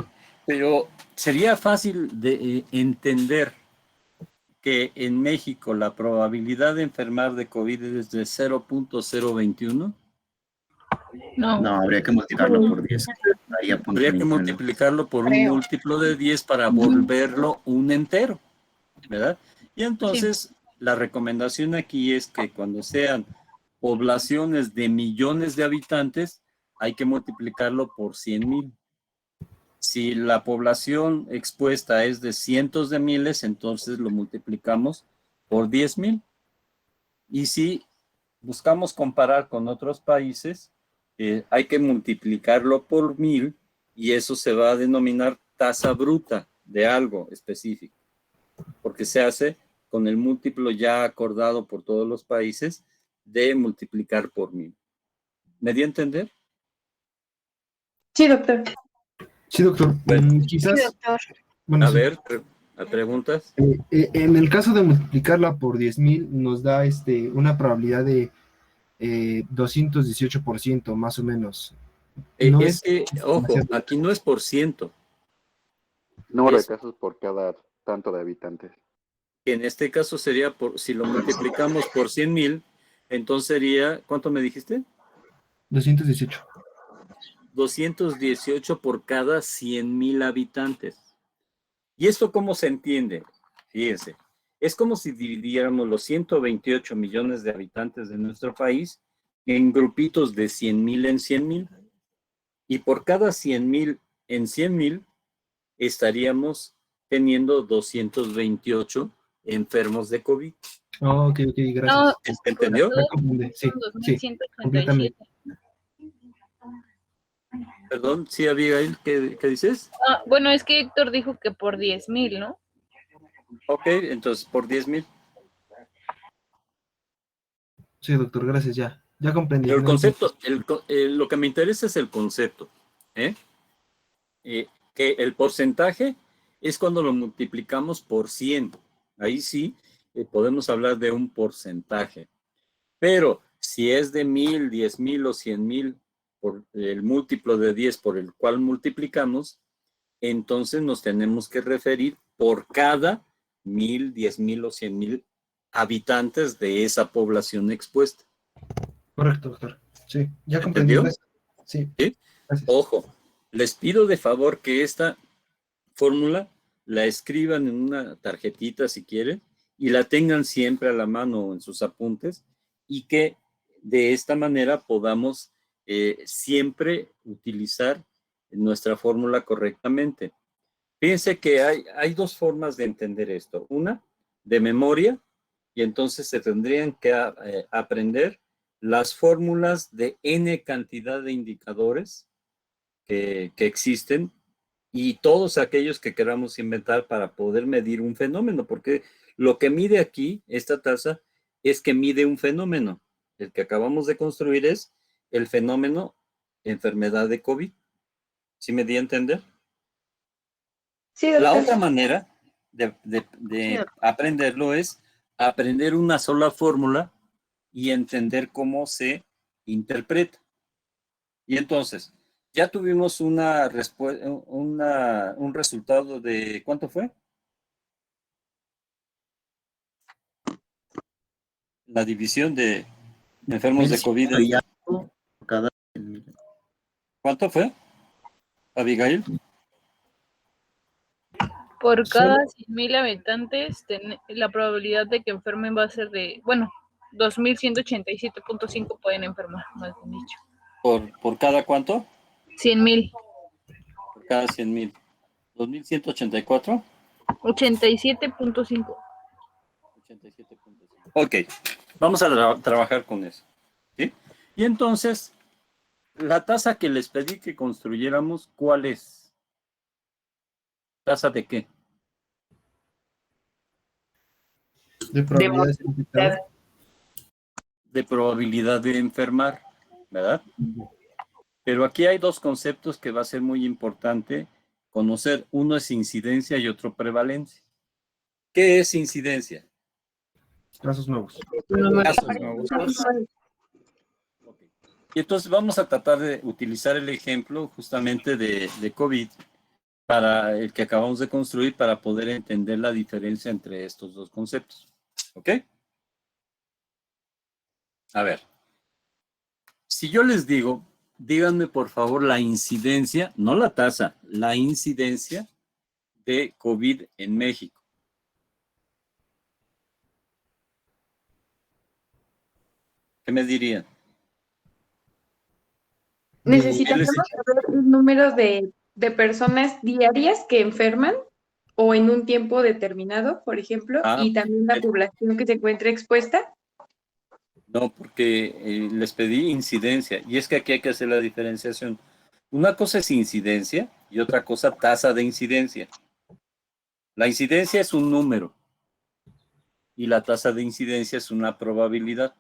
pero sería fácil de entender que en México la probabilidad de enfermar de COVID es de 0.021. No, habría que multiplicarlo por 10. Habría que multiplicarlo por un múltiplo de 10 para volverlo un entero, ¿verdad? Y entonces la recomendación aquí es que cuando sean poblaciones de millones de habitantes, hay que multiplicarlo por 100,000. Si la población expuesta es de cientos de miles, entonces lo multiplicamos por 10,000. Y si buscamos comparar con otros países, hay que multiplicarlo por 1,000 y eso se va a denominar tasa bruta de algo específico, porque se hace con el múltiplo ya acordado por todos los países de multiplicar por 1,000. ¿Me di a entender? Sí, doctor. Sí, doctor. Quizás. Sí, doctor. Bueno, A sí. ver, preguntas. En el caso de multiplicarla por 10,000, nos da una probabilidad de 218%, más o menos. No Es que, ojo, aquí no es por ciento. Número de casos por cada tanto de habitantes. En este caso sería, si lo multiplicamos por 100,000, entonces sería, ¿cuánto me dijiste? 218. 218 por cada 100,000 habitantes. ¿Y esto cómo se entiende? Fíjense, Es como si dividiéramos los 128 millones de habitantes de nuestro país en grupitos de 100,000 en 100,000. Y por cada 100,000 en 100,000 estaríamos teniendo 228 enfermos de COVID. Oh, ok, gracias. No, ¿Entendió? Ya comprendí, sí, son sí, 2187. completamente. Perdón, sí, Abigail, ¿qué dices? Ah, bueno, es que Héctor dijo que por 10,000, ¿no? Ok, entonces por 10,000. Sí, doctor, gracias, ya comprendí. Pero el No hay concepto, lo que me interesa es el concepto. Que el porcentaje es cuando lo multiplicamos por 100. Ahí sí podemos hablar de un porcentaje. Pero si es de 1,000, 10,000 o 100,000, por el múltiplo de 10 por el cual multiplicamos, entonces nos tenemos que referir por cada 1,000, 10,000 o 100,000 habitantes de esa población expuesta. Correcto, doctor. Sí, ya comprendí. ¿Entendió? Gracias. Sí, ¿Sí? gracias. Ojo, les pido de favor que esta fórmula la escriban en una tarjetita si quieren y la tengan siempre a la mano en sus apuntes y que de esta manera podamos siempre utilizar nuestra fórmula correctamente. Fíjense que hay dos formas de entender esto. Una, de memoria, y entonces se tendrían que aprender las fórmulas de n cantidad de indicadores que existen y todos aquellos que queramos inventar para poder medir un fenómeno, porque lo que mide aquí, esta tasa, es que mide un fenómeno. El que acabamos de construir es el fenómeno enfermedad de COVID. ¿Sí me di a entender? Sí, La doctor. otra manera de aprenderlo es aprender una sola fórmula y entender cómo se interpreta. Y entonces, ya tuvimos un resultado de, ¿cuánto fue? La división de enfermos de COVID. Cada... ¿Cuánto fue, Abigail? Por cada 100,000 habitantes, la probabilidad de que enfermen va a ser de, bueno, 2,187.5 pueden enfermar, más bien dicho. ¿Por cada cuánto? 100,000. Por cada 100,000. 2,184. 87.5. 87.5. Ok, vamos a trabajar con eso. ¿Sí? Y entonces, la tasa que les pedí que construyéramos, ¿cuál es? ¿Tasa de qué? De probabilidades de infectar. De probabilidad de enfermar, ¿verdad? Pero aquí hay dos conceptos que va a ser muy importante conocer. Uno es incidencia y otro prevalencia. ¿Qué es incidencia? Casos nuevos. Casos nuevos. Okay. Y entonces vamos a tratar de utilizar el ejemplo justamente de COVID para el que acabamos de construir para poder entender la diferencia entre estos dos conceptos. ¿Ok? A ver. Si yo les digo, díganme por favor la incidencia, no la tasa, la incidencia de COVID en México. ¿Qué me dirían? Necesitamos saber el número de personas diarias que enferman o en un tiempo determinado, por ejemplo, y también la población que se encuentra expuesta. No, porque les pedí incidencia, y es que aquí hay que hacer la diferenciación. Una cosa es incidencia y otra cosa tasa de incidencia. La incidencia es un número y la tasa de incidencia es una probabilidad.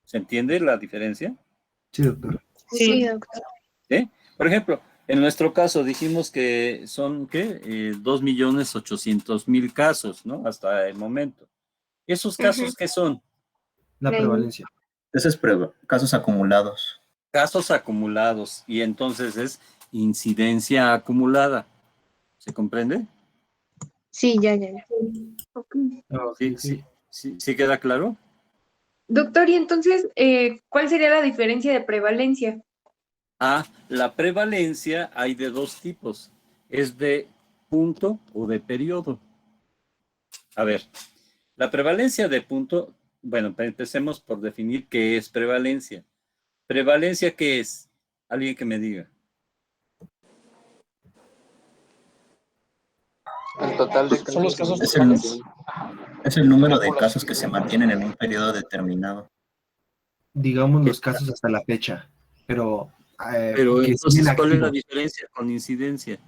¿Se entiende la diferencia? Sí, doctor. Sí, doctor. ¿Sí? Por ejemplo, en nuestro caso dijimos que son, ¿qué? 2,800,000 casos, ¿no? Hasta el momento. ¿Esos casos qué son? La prevalencia. Ese es casos acumulados. Casos acumulados, y entonces es incidencia acumulada. ¿Se comprende? Sí, ya. Okay. ¿Sí queda claro? Doctor, y entonces, ¿cuál sería la diferencia de prevalencia? La prevalencia hay de dos tipos. Es de punto o de periodo. A ver, La prevalencia de punto, bueno, empecemos por definir qué es prevalencia. ¿Prevalencia qué es? Alguien que me diga. El total de Son los casos Es totales. es el número de casos que se mantienen en un periodo determinado. Digamos los casos hasta la fecha, pero Pero que entonces, siguen ¿cuál es la activos. diferencia con incidencia?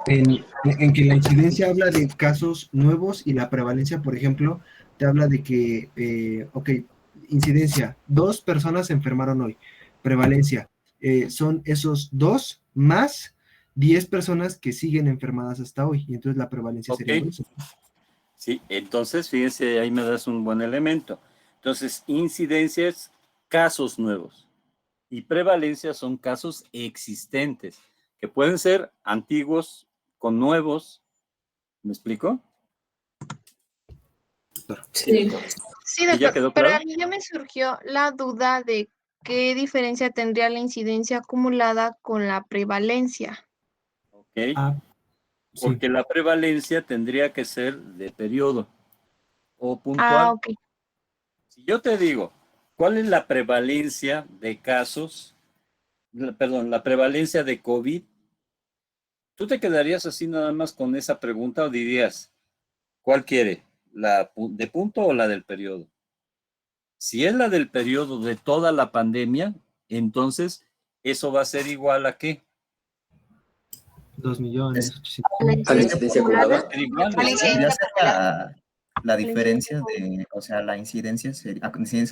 En que la incidencia habla de casos nuevos y la prevalencia, por ejemplo, te habla de que, ok, incidencia, 2 personas se enfermaron hoy. Prevalencia, son esos 2 más 10 personas que siguen enfermadas hasta hoy. Y entonces la prevalencia sería Ok. eso. Sí, entonces, fíjense, ahí me das un buen elemento. Entonces, incidencia es casos nuevos y prevalencia son casos existentes, que pueden ser antiguos con nuevos. ¿Me explico? Sí. Sí, ¿Y ya doctor, quedó pero claro? a mí ya me surgió la duda de qué diferencia tendría la incidencia acumulada con la prevalencia. Ok. Sí. Porque la prevalencia tendría que ser de periodo o puntual. Ah, ok. Si yo te digo, ¿cuál es la prevalencia de casos? Perdón, la prevalencia de COVID. ¿Tú te quedarías así nada más con esa pregunta o dirías, ¿cuál quiere? ¿La de punto o la del periodo? Si es la del periodo de toda la pandemia, entonces eso va a ser igual a ¿qué? 2.800.000. A la incidencia acumulada. Va a ser igual, A la ¿verdad? Vendría a incidencia ser acumulada. la diferencia de, o sea, la incidencia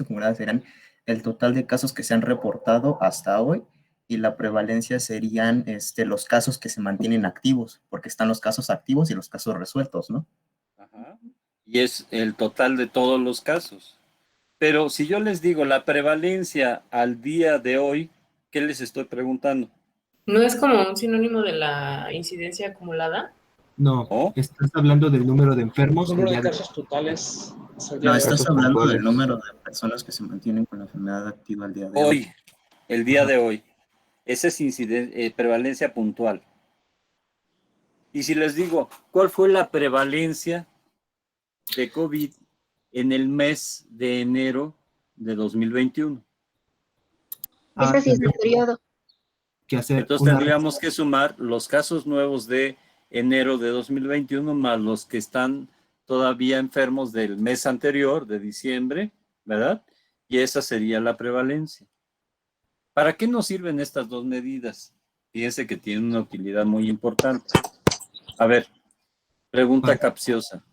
acumulada serían el total de casos que se han reportado hasta hoy y la prevalencia serían los casos que se mantienen activos, porque están los casos activos y los casos resueltos, ¿no? Ajá. Y es el total de todos los casos. Pero si yo les digo la prevalencia al día de hoy, ¿qué les estoy preguntando? ¿No es como un sinónimo de la incidencia acumulada? No, ¿No? estás hablando del número de enfermos Número el de día de casos totales al día No, de hoy. estás Casos hablando puntuales. del número de personas que se mantienen con la enfermedad activa al día de hoy. Hoy, el día de hoy. Esa es prevalencia puntual. Y si les digo, ¿cuál fue la prevalencia de COVID en el mes de enero de 2021? Ese sí es el tendría periodo. que hacer Entonces una tendríamos que sumar los casos nuevos de enero de 2021 más los que están todavía enfermos del mes anterior, de diciembre, ¿verdad? Y esa sería la prevalencia. ¿Para qué nos sirven estas dos medidas? Fíjense que tienen una utilidad muy importante. A ver, pregunta capciosa.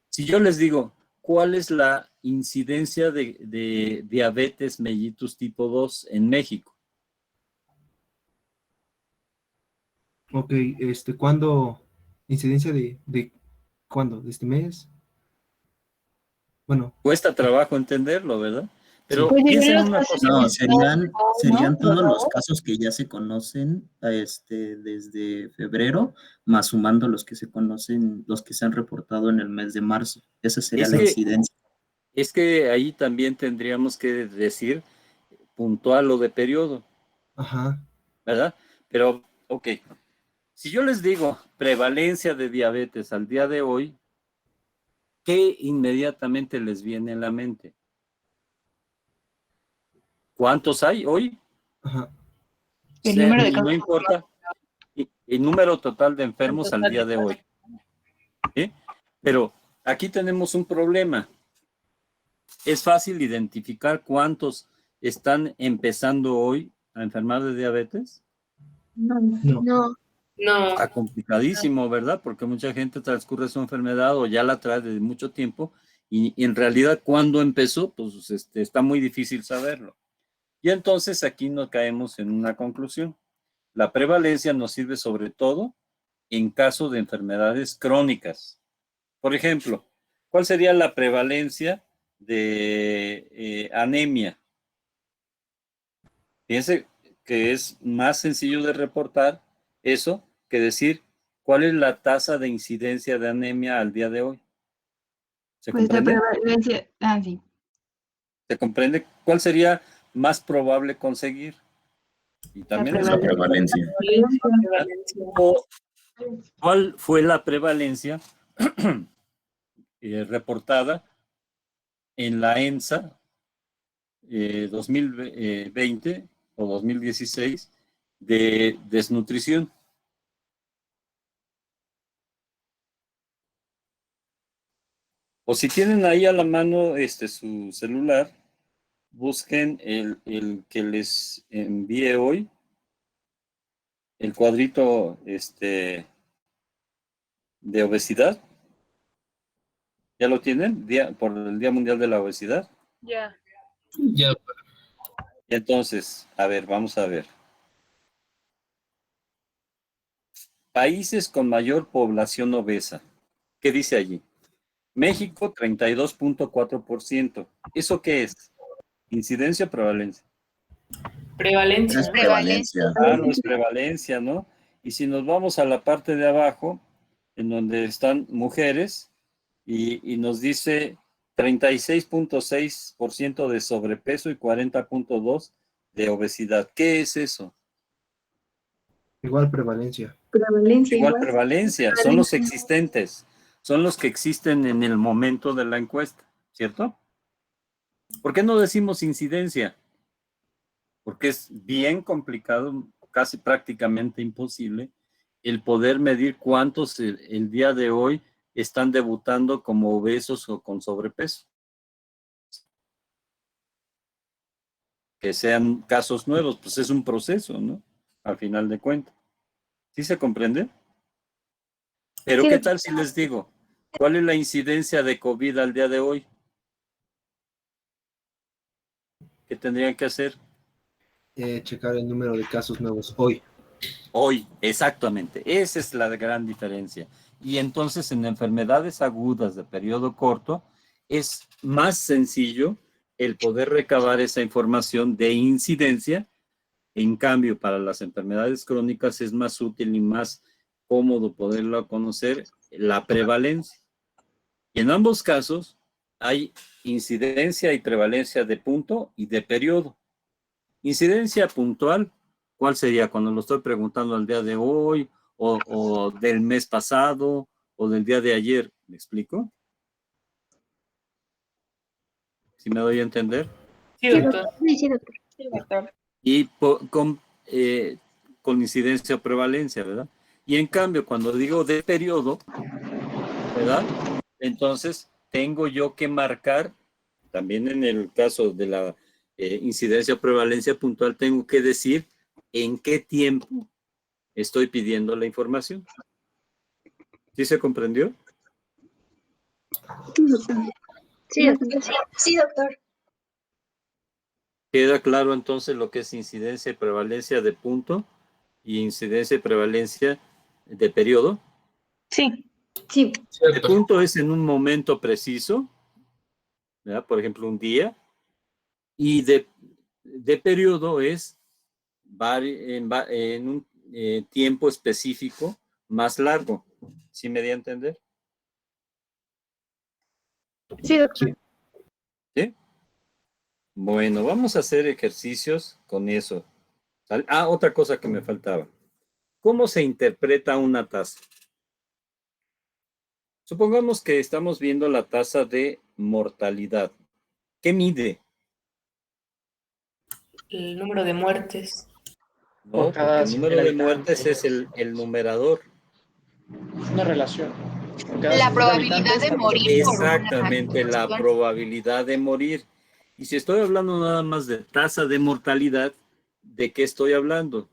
Si yo les digo, ¿cuál es la incidencia de diabetes mellitus tipo 2 en México? Ok, ¿cuándo? ¿Incidencia de cuándo? ¿De este mes? Bueno, Cuesta trabajo entenderlo, ¿verdad? Pero Pues piensen llegan en los una casos cosa. No, infectados, serían ¿no? todos los ¿Nuevos? casos que ya se conocen desde febrero, más sumando los que se conocen, los que se han reportado en el mes de marzo. Esa sería Es la que, incidencia. es que ahí también tendríamos que decir puntual o de periodo, ajá. ¿verdad? Pero, ok, si yo les digo prevalencia de diabetes al día de hoy, ¿qué inmediatamente les viene en la mente? ¿Cuántos hay hoy? Ajá. El número de Y no casos. importa el número total de enfermos al día de hoy. ¿Sí? Pero aquí tenemos un problema. Es fácil identificar cuántos están empezando hoy a enfermar de diabetes. No. No. No. Está complicadísimo, ¿verdad? Porque mucha gente transcurre su enfermedad o ya la trae desde mucho tiempo y en realidad cuando empezó, pues está muy difícil saberlo. Y entonces aquí nos caemos en una conclusión. La prevalencia nos sirve sobre todo en caso de enfermedades crónicas. Por ejemplo, ¿cuál sería la prevalencia de anemia? Fíjense que es más sencillo de reportar eso que decir cuál es la tasa de incidencia de anemia al día de hoy. ¿Se Pues la comprende? prevalencia. Ah, sí. ¿Se comprende cuál sería más probable conseguir? Y también Es la prevalencia. ¿O cuál fue la prevalencia reportada en la ENSA 2020 o 2016 de desnutrición. O si tienen ahí a la mano su celular, busquen el que les envié hoy, el cuadrito de obesidad. ¿Ya lo tienen? Por el Día Mundial de la Obesidad. Ya. Ya. Y entonces, a ver, vamos a ver. Países con mayor población obesa. ¿Qué dice allí? México, 32.4%. ¿Eso qué es? ¿Incidencia o prevalencia? Prevalencia. Es prevalencia. Ah, no es prevalencia, ¿no? Y si nos vamos a la parte de abajo, en donde están mujeres, y nos dice 36.6% de sobrepeso y 40.2% de obesidad. ¿Qué es eso? Igual prevalencia. Prevalencia Igual prevalencia, son los existentes, son los que existen en el momento de la encuesta, ¿cierto? ¿Por qué no decimos incidencia? Porque es bien complicado, casi prácticamente imposible, el poder medir cuántos el día de hoy están debutando como obesos o con sobrepeso. Que sean casos nuevos, pues es un proceso, ¿no? Al final de cuentas. ¿Sí se comprende? Pero Sí. ¿qué tal si les digo? ¿Cuál es la incidencia de COVID al día de hoy? ¿Qué tendrían que hacer? Checar el número de casos nuevos hoy. Hoy, exactamente. Esa es la gran diferencia. Y entonces en enfermedades agudas de periodo corto es más sencillo el poder recabar esa información de incidencia. En cambio, para las enfermedades crónicas es más útil y más cómodo poderlo conocer la prevalencia. Y en ambos casos hay incidencia y prevalencia de punto y de periodo. Incidencia puntual, ¿cuál sería? Cuando lo estoy preguntando al día de hoy o del mes pasado o del día de ayer. ¿Me explico? ¿Sí me doy a entender? Sí, doctor. Sí, doctor. Sí, doctor. Y con incidencia o prevalencia, ¿verdad? Y en cambio, cuando digo de periodo, ¿verdad? Entonces, tengo yo que marcar, también en el caso de la incidencia o prevalencia puntual, tengo que decir en qué tiempo estoy pidiendo la información. ¿Sí se comprendió? Sí, doctor. Sí, doctor. ¿Queda claro entonces lo que es incidencia y prevalencia de punto y incidencia y prevalencia de periodo? Sí. Sí. El punto es en un momento preciso, ¿verdad? Por ejemplo, un día, y de periodo es en un tiempo específico más largo. ¿Sí me di a entender? Sí, doctor. ¿Sí? Bueno, vamos a hacer ejercicios con eso. Ah, otra cosa que me faltaba. ¿Cómo se interpreta una tasa? Supongamos que estamos viendo la tasa de mortalidad. ¿Qué mide? El número de muertes. No, Por porque cada el número 100.000 de muertes habitantes. es el numerador. Es una relación. Por cada La 100.000 probabilidad habitantes, de tantos morir muertos. por una Exactamente, la infección. probabilidad de morir. Y si estoy hablando nada más de tasa de mortalidad, ¿de qué estoy hablando?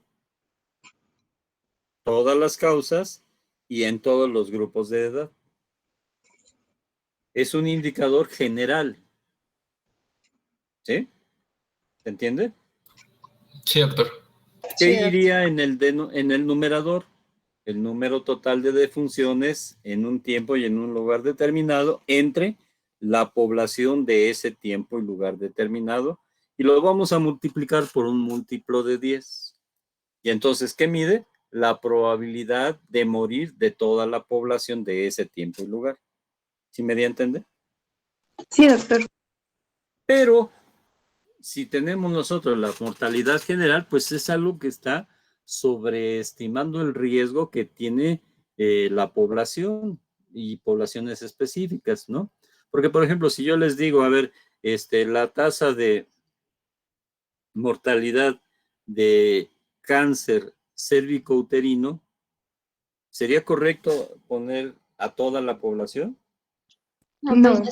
Todas las causas y en todos los grupos de edad. Es un indicador general. ¿Sí? ¿Se entiende? Sí, doctor. ¿Qué iría en el numerador? El número total de defunciones en un tiempo y en un lugar determinado entre la población de ese tiempo y lugar determinado, y lo vamos a multiplicar por un múltiplo de 10. Y entonces, ¿qué mide? La probabilidad de morir de toda la población de ese tiempo y lugar. ¿Sí me di a entender? Sí, doctor. Pero si tenemos nosotros la mortalidad general, pues es algo que está sobreestimando el riesgo que tiene la población. y poblaciones específicas, ¿no? Porque, por ejemplo, si yo les digo, a ver, la tasa de mortalidad de cáncer cérvico-uterino, ¿sería correcto poner a toda la población? No.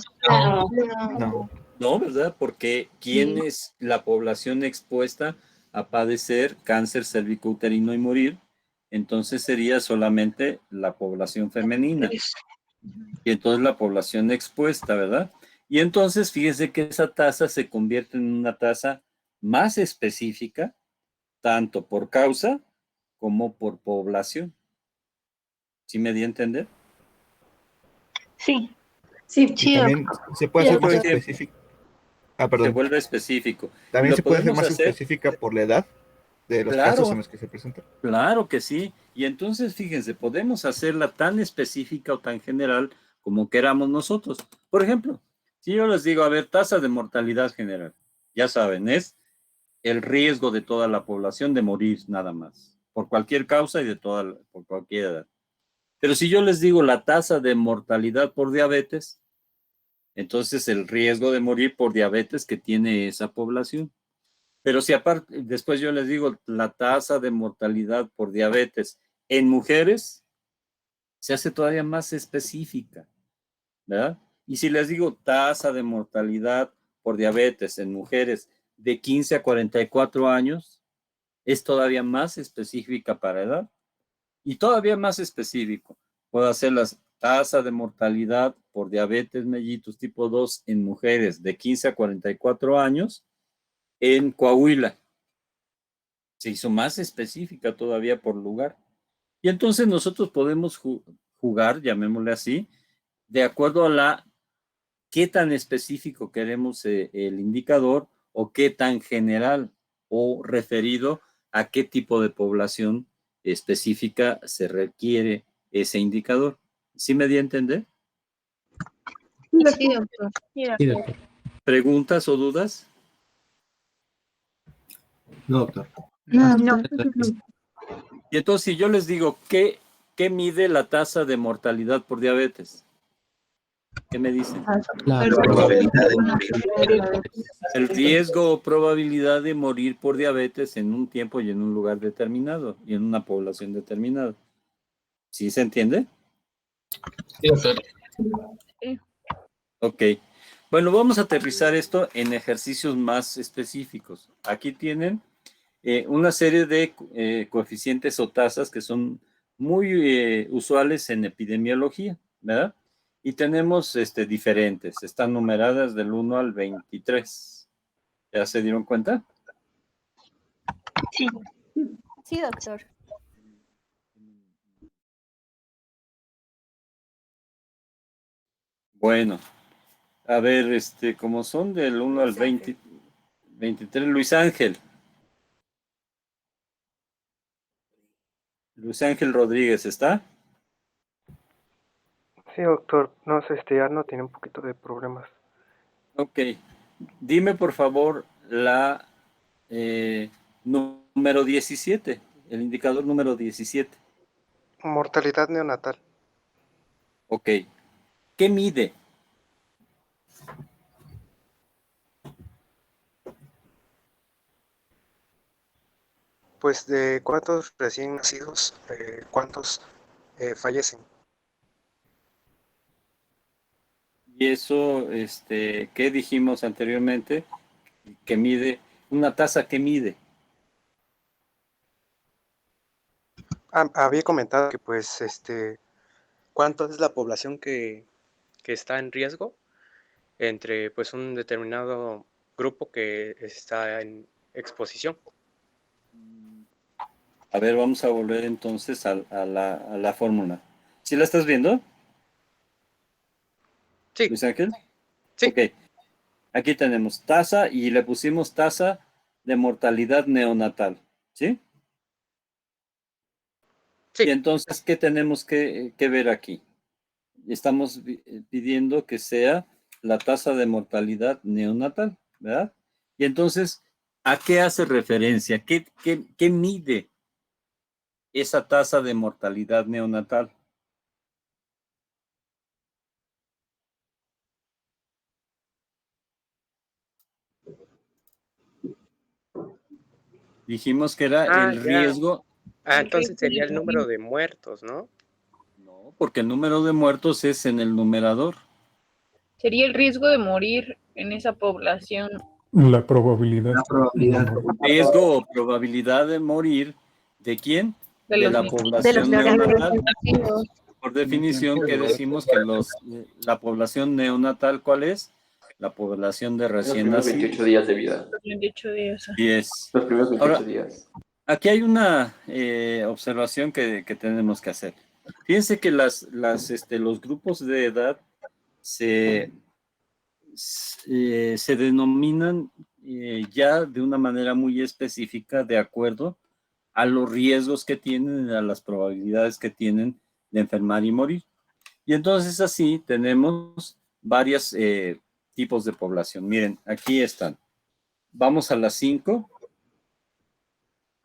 No, ¿verdad? Porque ¿quién es la población expuesta a padecer cáncer cérvico-uterino y morir? Entonces sería solamente la población femenina. Y entonces la población expuesta, ¿verdad? Y entonces fíjese que esa tasa se convierte en una tasa más específica, tanto por causa como por población. ¿Sí me di a entender? Sí. Sí. Y también se puede hacer más específico. Se Perdón. vuelve específico. También Lo se puede hacer podemos más específica por la edad de los casos en los que se presentan. Claro que sí. Y entonces, fíjense, podemos hacerla tan específica o tan general como queramos nosotros. Por ejemplo, si yo les digo, a ver, tasa de mortalidad general, ya saben, es el riesgo de toda la población de morir nada más, por cualquier causa y por cualquier edad. Pero si yo les digo la tasa de mortalidad por diabetes, entonces el riesgo de morir por diabetes que tiene esa población. Pero si aparte, después yo les digo la tasa de mortalidad por diabetes en mujeres, se hace todavía más específica, ¿verdad? Y si les digo tasa de mortalidad por diabetes en mujeres de 15 a 44 años, es todavía más específica para edad y todavía más específico. Puedo hacer las tasa de mortalidad por diabetes mellitus tipo 2 en mujeres de 15 a 44 años en Coahuila. Se hizo más específica todavía por lugar. Y entonces nosotros podemos jugar, llamémosle así, de acuerdo a qué tan específico queremos el indicador o qué tan general o referido a qué tipo de población específica se requiere ese indicador. ¿Sí me di a entender? Sí, doctor. Sí, doctor. ¿Preguntas o dudas? No, doctor. No. Y entonces, si yo les digo, ¿qué mide la tasa de mortalidad por diabetes? ¿Qué me dicen? La probabilidad de morir. El riesgo o probabilidad de morir por diabetes en un tiempo y en un lugar determinado y en una población determinada. ¿Sí se entiende? Sí, doctor. Ok. Bueno, vamos a aterrizar esto en ejercicios más específicos. Aquí tienen una serie de coeficientes o tasas que son muy usuales en epidemiología, ¿verdad? Y tenemos diferentes. Están numeradas del 1 al 23. ¿Ya se dieron cuenta? Sí. Sí, doctor. Bueno, a ver, como son del 1 al 20, 23, Luis Ángel Rodríguez, ¿está? Sí, doctor. No sé, Arno tiene un poquito de problemas. Ok. Dime, por favor, la número 17, el indicador número 17. Mortalidad neonatal. Ok. ¿Qué mide? Pues de cuántos recién nacidos, cuántos fallecen. Y eso, ¿qué dijimos anteriormente? Que mide, una tasa que mide. Había comentado que pues cuánto es la población que está en riesgo entre pues un determinado grupo que está en exposición. A ver, vamos a volver entonces a la fórmula. ¿Sí la estás viendo? Sí. Luis Ángel. Sí. Ok. Aquí tenemos tasa y le pusimos tasa de mortalidad neonatal. ¿Sí? Sí. Y entonces, ¿qué tenemos que ver aquí? Estamos pidiendo que sea la tasa de mortalidad neonatal, ¿verdad? Y entonces, ¿a qué hace referencia? ¿Qué mide esa tasa de mortalidad neonatal? Dijimos que era Ah, el ya. riesgo, Entonces sería el número de muertos, ¿no? porque el número de muertos es en el numerador. Sería el riesgo de morir en esa población. La probabilidad. Riesgo o probabilidad de morir, ¿de quién? De De los la niños. población neonatal. Nacidos. Por definición, que decimos que la población neonatal, ¿cuál es? La población de Los recién primeros nacidos. 28 días de vida. Los 28 días. Y es. Los primeros 28 Ahora, días. aquí hay una observación que tenemos que hacer. Fíjense que los grupos de edad se denominan ya de una manera muy específica de acuerdo a los riesgos que tienen, a las probabilidades que tienen de enfermar y morir. Y entonces así tenemos varios tipos de población. Miren, aquí están. Vamos a las 5.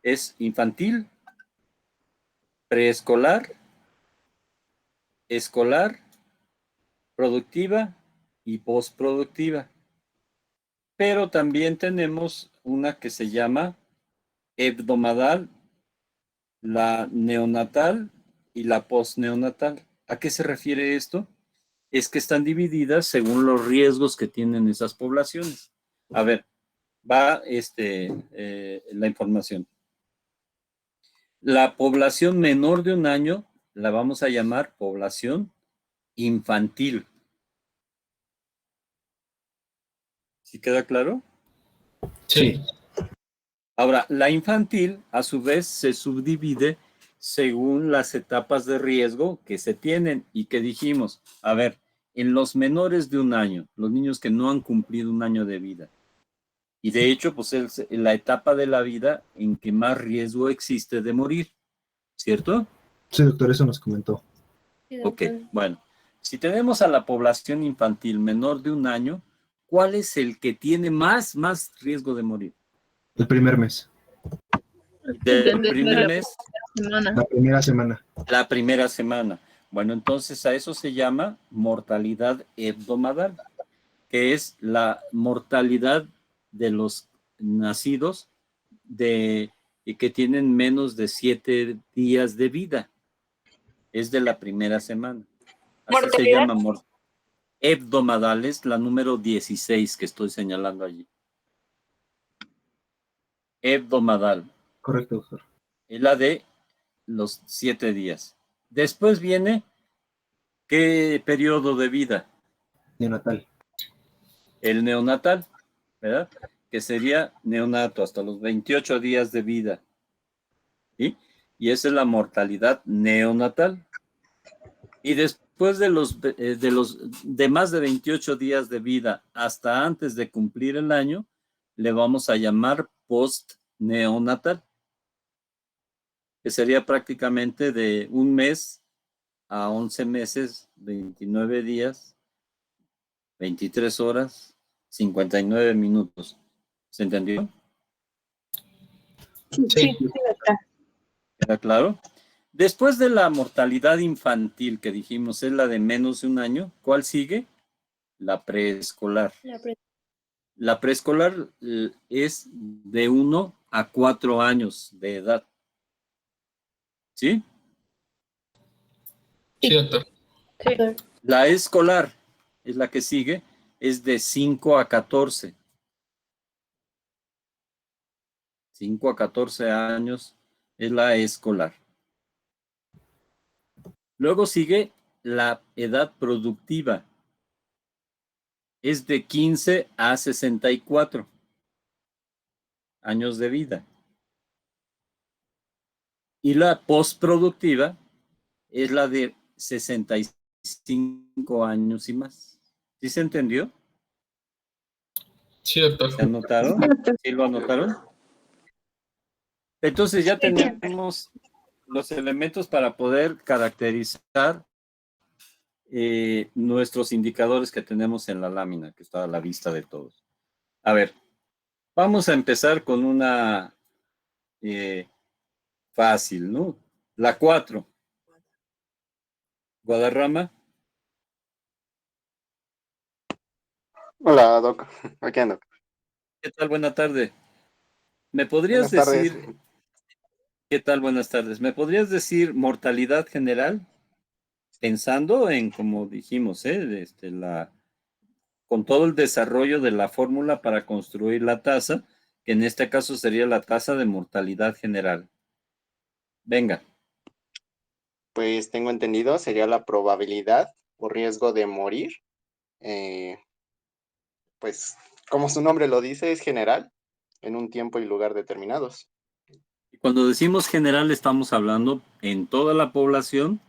Es infantil, preescolar, escolar, productiva y postproductiva. Pero también tenemos una que se llama hebdomadal, la neonatal y la postneonatal. ¿A qué se refiere esto? Es que están divididas según los riesgos que tienen esas poblaciones. A ver, va la información. La población menor de un año la vamos a llamar población infantil. ¿Sí queda claro? Sí. Ahora, la infantil, a su vez, se subdivide según las etapas de riesgo que se tienen y que dijimos, a ver, en los menores de un año, los niños que no han cumplido un año de vida, y de hecho, pues es la etapa de la vida en que más riesgo existe de morir, ¿cierto? Sí, doctor, eso nos comentó. Ok, bueno, si tenemos a la población infantil menor de un año, ¿cuál es el que tiene más riesgo de morir? El primer mes. Del primer mes. La primera semana. La primera semana. Bueno, entonces a eso se llama mortalidad hebdomadal, que es la mortalidad de los nacidos que tienen menos de 7 días de vida. Es de la primera semana. Así se llama hebdomadal, es la número 16 que estoy señalando allí. Hebdomadal. Correcto, doctor. Es la de los 7 días. Después viene, ¿qué periodo de vida? Neonatal. El neonatal, ¿verdad? Que sería neonato hasta los 28 días de vida. ¿Sí? Y esa es la mortalidad neonatal. Y después de más de 28 días de vida hasta antes de cumplir el año, le vamos a llamar postneonatal, que sería prácticamente de 1 mes a 11 meses, 29 días, 23 horas, 59 minutos. ¿Se entendió? Sí. ¿Queda claro? Después de la mortalidad infantil que dijimos es la de menos de un año, ¿cuál sigue? La preescolar. La preescolar es de 1 a 4 años de edad. ¿Sí? Sí, doctor. La escolar es la que sigue, es de 5 a 14. 5 a 14 años es la escolar. Luego sigue la edad productiva. Es de 15 a 64 años de vida. Y la postproductiva es la de 65 años y más. ¿Sí se entendió? Sí, doctor. ¿Se anotaron? ¿Sí lo anotaron? Entonces ya tenemos los elementos para poder caracterizar nuestros indicadores que tenemos en la lámina, que está a la vista de todos. A ver, vamos a empezar con una fácil, ¿no? La 4. Guadarrama. Hola, Doc. Aquí ando. ¿Qué tal? Buena tarde. ¿Me podrías Buenas tardes. decir, qué tal? Buenas tardes. ¿Me podrías decir mortalidad general? Pensando en, como dijimos, con todo el desarrollo de la fórmula para construir la tasa, que en este caso sería la tasa de mortalidad general. Venga. Pues tengo entendido, sería la probabilidad o riesgo de morir. Pues como su nombre lo dice, es general, en un tiempo y lugar determinados. Cuando decimos general, estamos hablando en toda la población,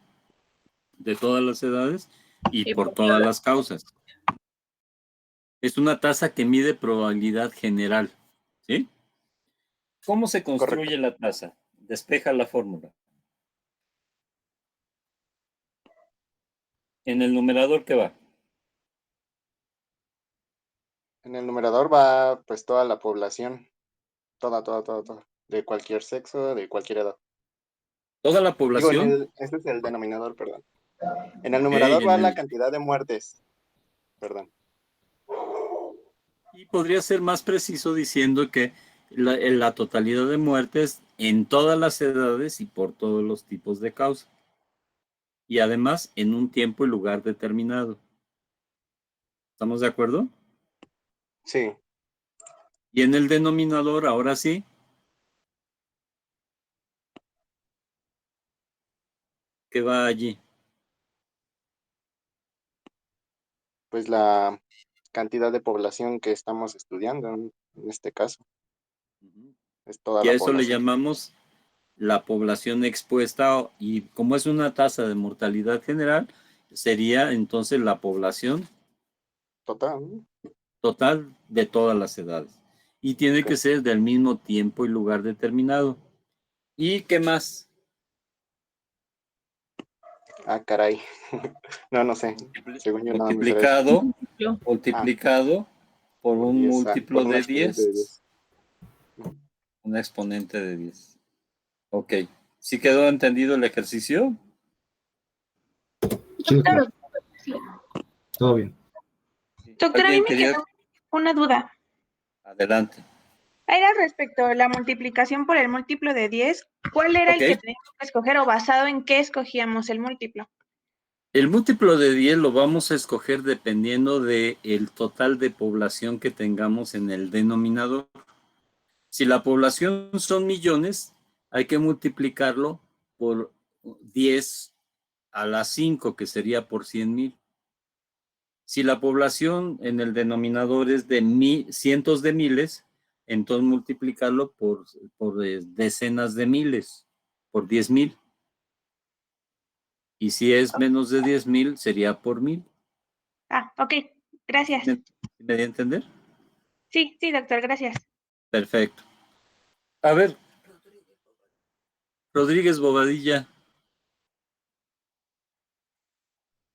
de todas las edades y por todas las causas. Es una tasa que mide probabilidad general, ¿sí? ¿Cómo se construye la tasa? Despeja la fórmula. En el numerador, ¿qué va? En el numerador va pues toda la población, toda, de cualquier sexo, de cualquier edad. ¿Toda la Digo, población? este es el denominador, perdón. En el numerador va la cantidad de muertes, perdón. Y podría ser más preciso diciendo que la totalidad de muertes en todas las edades y por todos los tipos de causa. Y además en un tiempo y lugar determinado. ¿Estamos de acuerdo? Sí. Y en el denominador, ahora sí. ¿Qué va allí? Pues la cantidad de población que estamos estudiando en este caso. Es toda Y a la eso le población. llamamos la población expuesta, y como es una tasa de mortalidad general, sería entonces la población total de todas las edades. Y tiene que ser del mismo tiempo y lugar determinado. ¿Y qué más? Ah, caray. No sé. Según yo nada más era Multiplicado por un 10, múltiplo por un de exponente de 10. Un exponente de 10. Ok. ¿Sí quedó entendido el ejercicio? Doctor, todo bien. Doctora, a mí ¿Alguien me quería? quedó una duda. Adelante. Era respecto a la multiplicación por el múltiplo de 10. ¿Cuál era el que teníamos que escoger o basado en qué escogíamos el múltiplo? El múltiplo de 10 lo vamos a escoger dependiendo del total de población que tengamos en el denominador. Si la población son millones, hay que multiplicarlo por 10 a la 5, que sería por 100,000. Si la población en el denominador es de cientos de miles, entonces multiplicarlo por decenas de miles, por 10,000. Y si es menos de 10,000, sería por 1,000. Ah, ok. Gracias. ¿Me di a entender? Sí, doctor, gracias. Perfecto. A ver, Rodríguez Bobadilla.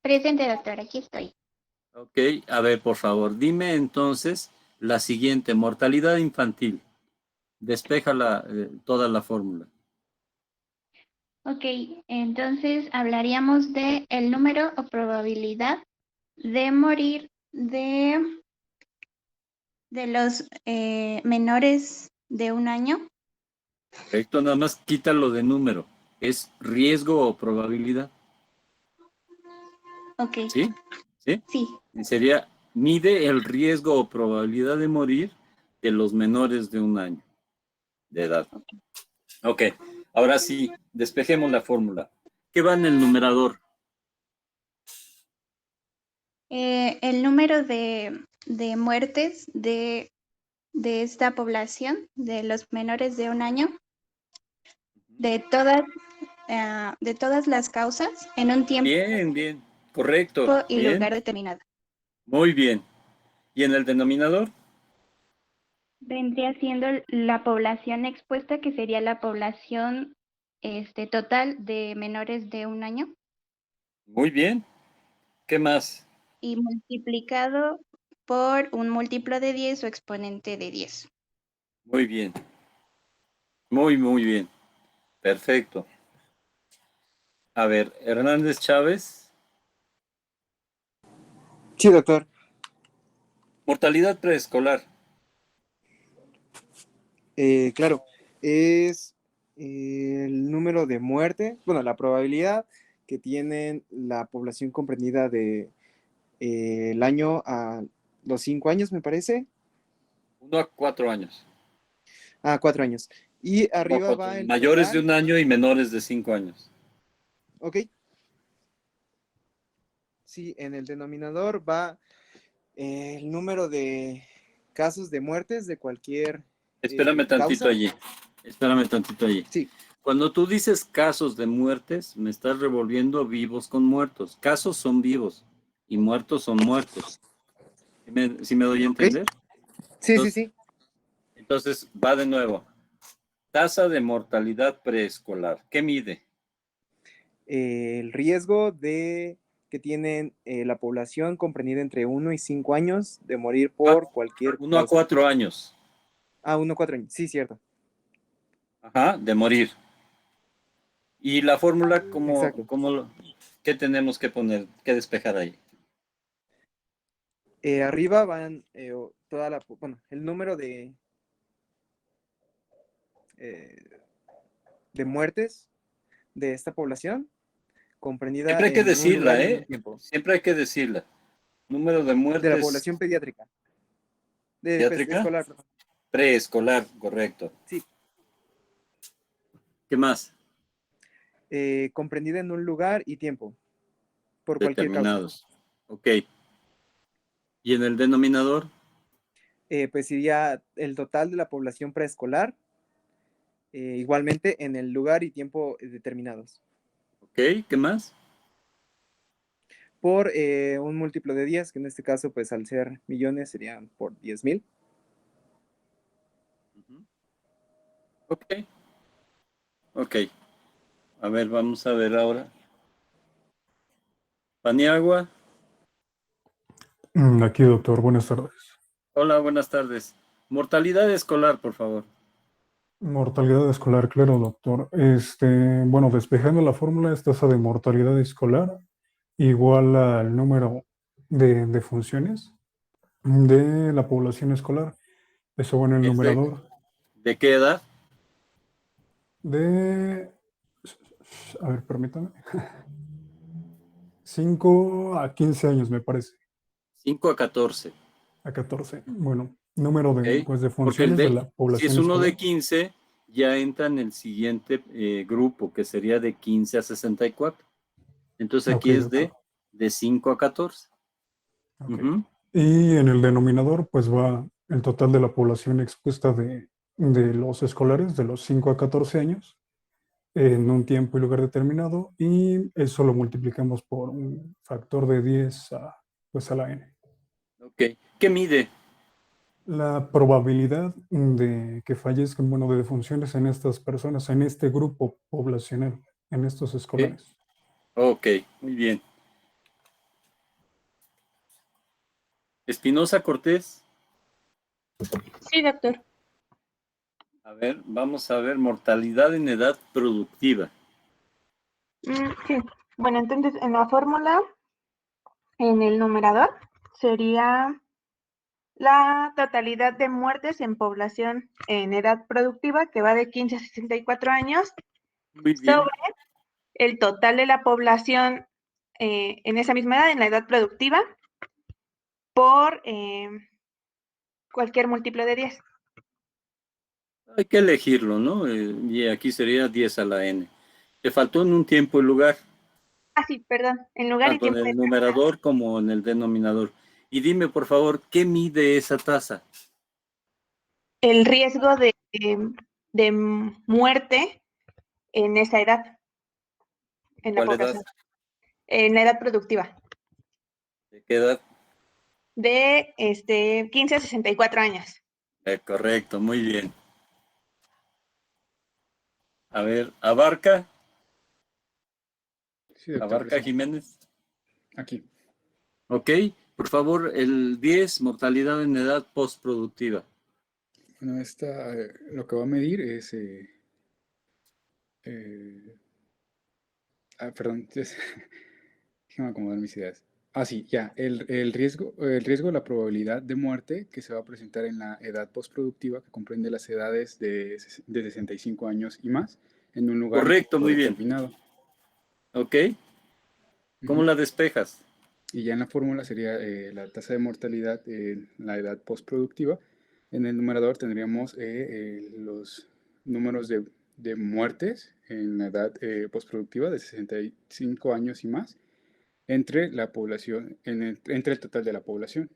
Presente, doctor, aquí estoy. Ok, a ver, por favor, dime entonces la siguiente, mortalidad infantil. Despeja toda la fórmula. Ok, entonces hablaríamos de el número o probabilidad de morir de los menores de 1 año. Correcto, nada más quítalo de número. ¿Es riesgo o probabilidad? Ok. ¿Sí? ¿Sí? Sí. Sería, mide el riesgo o probabilidad de morir de los menores de 1 año de edad. Ok, ahora sí, despejemos la fórmula. ¿Qué va en el numerador? El número de muertes de esta población, de los menores de 1 año, de todas las causas, en un tiempo Bien, correcto. y Bien. lugar determinado. Muy bien. ¿Y en el denominador? Vendría siendo la población expuesta, que sería la población total de menores de 1 año. Muy bien. ¿Qué más? Y multiplicado por un múltiplo de 10 o exponente de 10. Muy bien. Muy bien. Perfecto. A ver, Hernández Chávez. Sí, doctor. Mortalidad preescolar. Claro, es el número de muerte, bueno, la probabilidad que tienen la población comprendida de el año a los 5 años, me parece. 1 a 4 años. 4 años. Y arriba va el Mayores de total. 1 año y menores de 5 años. Ok. Sí, en el denominador va el número de casos de muertes de cualquier Espérame tantito causa. allí. Espérame tantito allí. Sí. Cuando tú dices casos de muertes, me estás revolviendo vivos con muertos. Casos son vivos y muertos son muertos. ¿Sí me doy a entender? Sí, sí. Entonces, va de nuevo. Tasa de mortalidad preescolar. ¿Qué mide? El riesgo de que tienen la población comprendida entre 1 y 5 años de morir por cualquier 1 a causa. 4 años. 1 a 4 años, sí, cierto. Ajá, de morir. ¿Y la fórmula Exacto. qué tenemos que poner, qué despejar ahí? Arriba van el número de muertes de esta población comprendida Siempre hay que en un lugar decirla, y en un ¿eh? tiempo. Siempre hay que decirla. Número de De la muertes población pediátrica. pediátrica. Escolar. Preescolar, correcto. Sí. ¿Qué más? Comprendida en un lugar y tiempo. Por cualquier causa. Determinados. Ok. ¿Y en el denominador? Pues sería el total de la población preescolar, igualmente en el lugar y tiempo determinados. Ok, ¿qué más? Por un múltiplo de 10, que en este caso, pues al ser millones, serían por 10,000. Ok. Ok. A ver, vamos a ver ahora. Paniagua. Aquí, doctor, buenas tardes. Hola, buenas tardes. Mortalidad escolar, por favor. Mortalidad escolar, claro, doctor. Bueno, despejando la fórmula, es tasa de mortalidad escolar igual al número de funciones de la población escolar. Eso va en el numerador. ¿De qué edad? A ver, permítame. 5 a 15 años, me parece. 5 a 14. A 14. Bueno, número de, Ok. pues, de Porque funciones de la si población es uno escolar. de 15, ya entra en el siguiente grupo, que sería de 15 a 64. Entonces aquí Ok, es de 5 a 14. Ok. Ujú. Y en el denominador, pues va el total de la población expuesta de los escolares de los 5 a 14 años en un tiempo y lugar determinado, y eso lo multiplicamos por un factor de 10 pues a la n. Ok. ¿Qué mide? La probabilidad de que fallezcan, bueno, de defunciones en estas personas, en este grupo poblacional, en estos escolares. Ok, muy bien. Espinosa Cortés. Sí, doctor. A ver, vamos a ver mortalidad en edad productiva. Sí. Bueno, entonces en la fórmula, en el numerador, sería la totalidad de muertes en población en edad productiva, que va de 15 a 64 años, Muy bien. sobre el total de la población en esa misma edad, en la edad productiva, por cualquier múltiplo de 10. Hay que elegirlo, ¿no? Y aquí sería 10 a la n. Te faltó en un tiempo y lugar, Sí, perdón, en lugar y tanto en tiempo el numerador como en el denominador. Y dime, por favor, ¿qué mide esa tasa? el riesgo de muerte en esa edad, en la ¿Cuál edad? población, en la edad productiva, ¿De qué edad? de 15 a 64 años. Correcto, muy bien. A ver, Abarca. Sí, doctor, Abarca presente. Jiménez. Aquí. Ok, por favor, el 10, mortalidad en edad postproductiva. Bueno, lo que va a medir es... perdón, déjame acomodar mis ideas. Sí, ya. El riesgo, la probabilidad de muerte que se va a presentar en la edad postproductiva, que comprende las edades de 65 años y más, en un lugar y Correcto, tiempo muy bien. determinado. ¿Ok? ¿Cómo Ujú. la despejas? Y ya en la fórmula sería la tasa de mortalidad en la edad postproductiva. En el numerador tendríamos los números de muertes en la edad postproductiva de 65 años y más entre la población, entre el total de la población,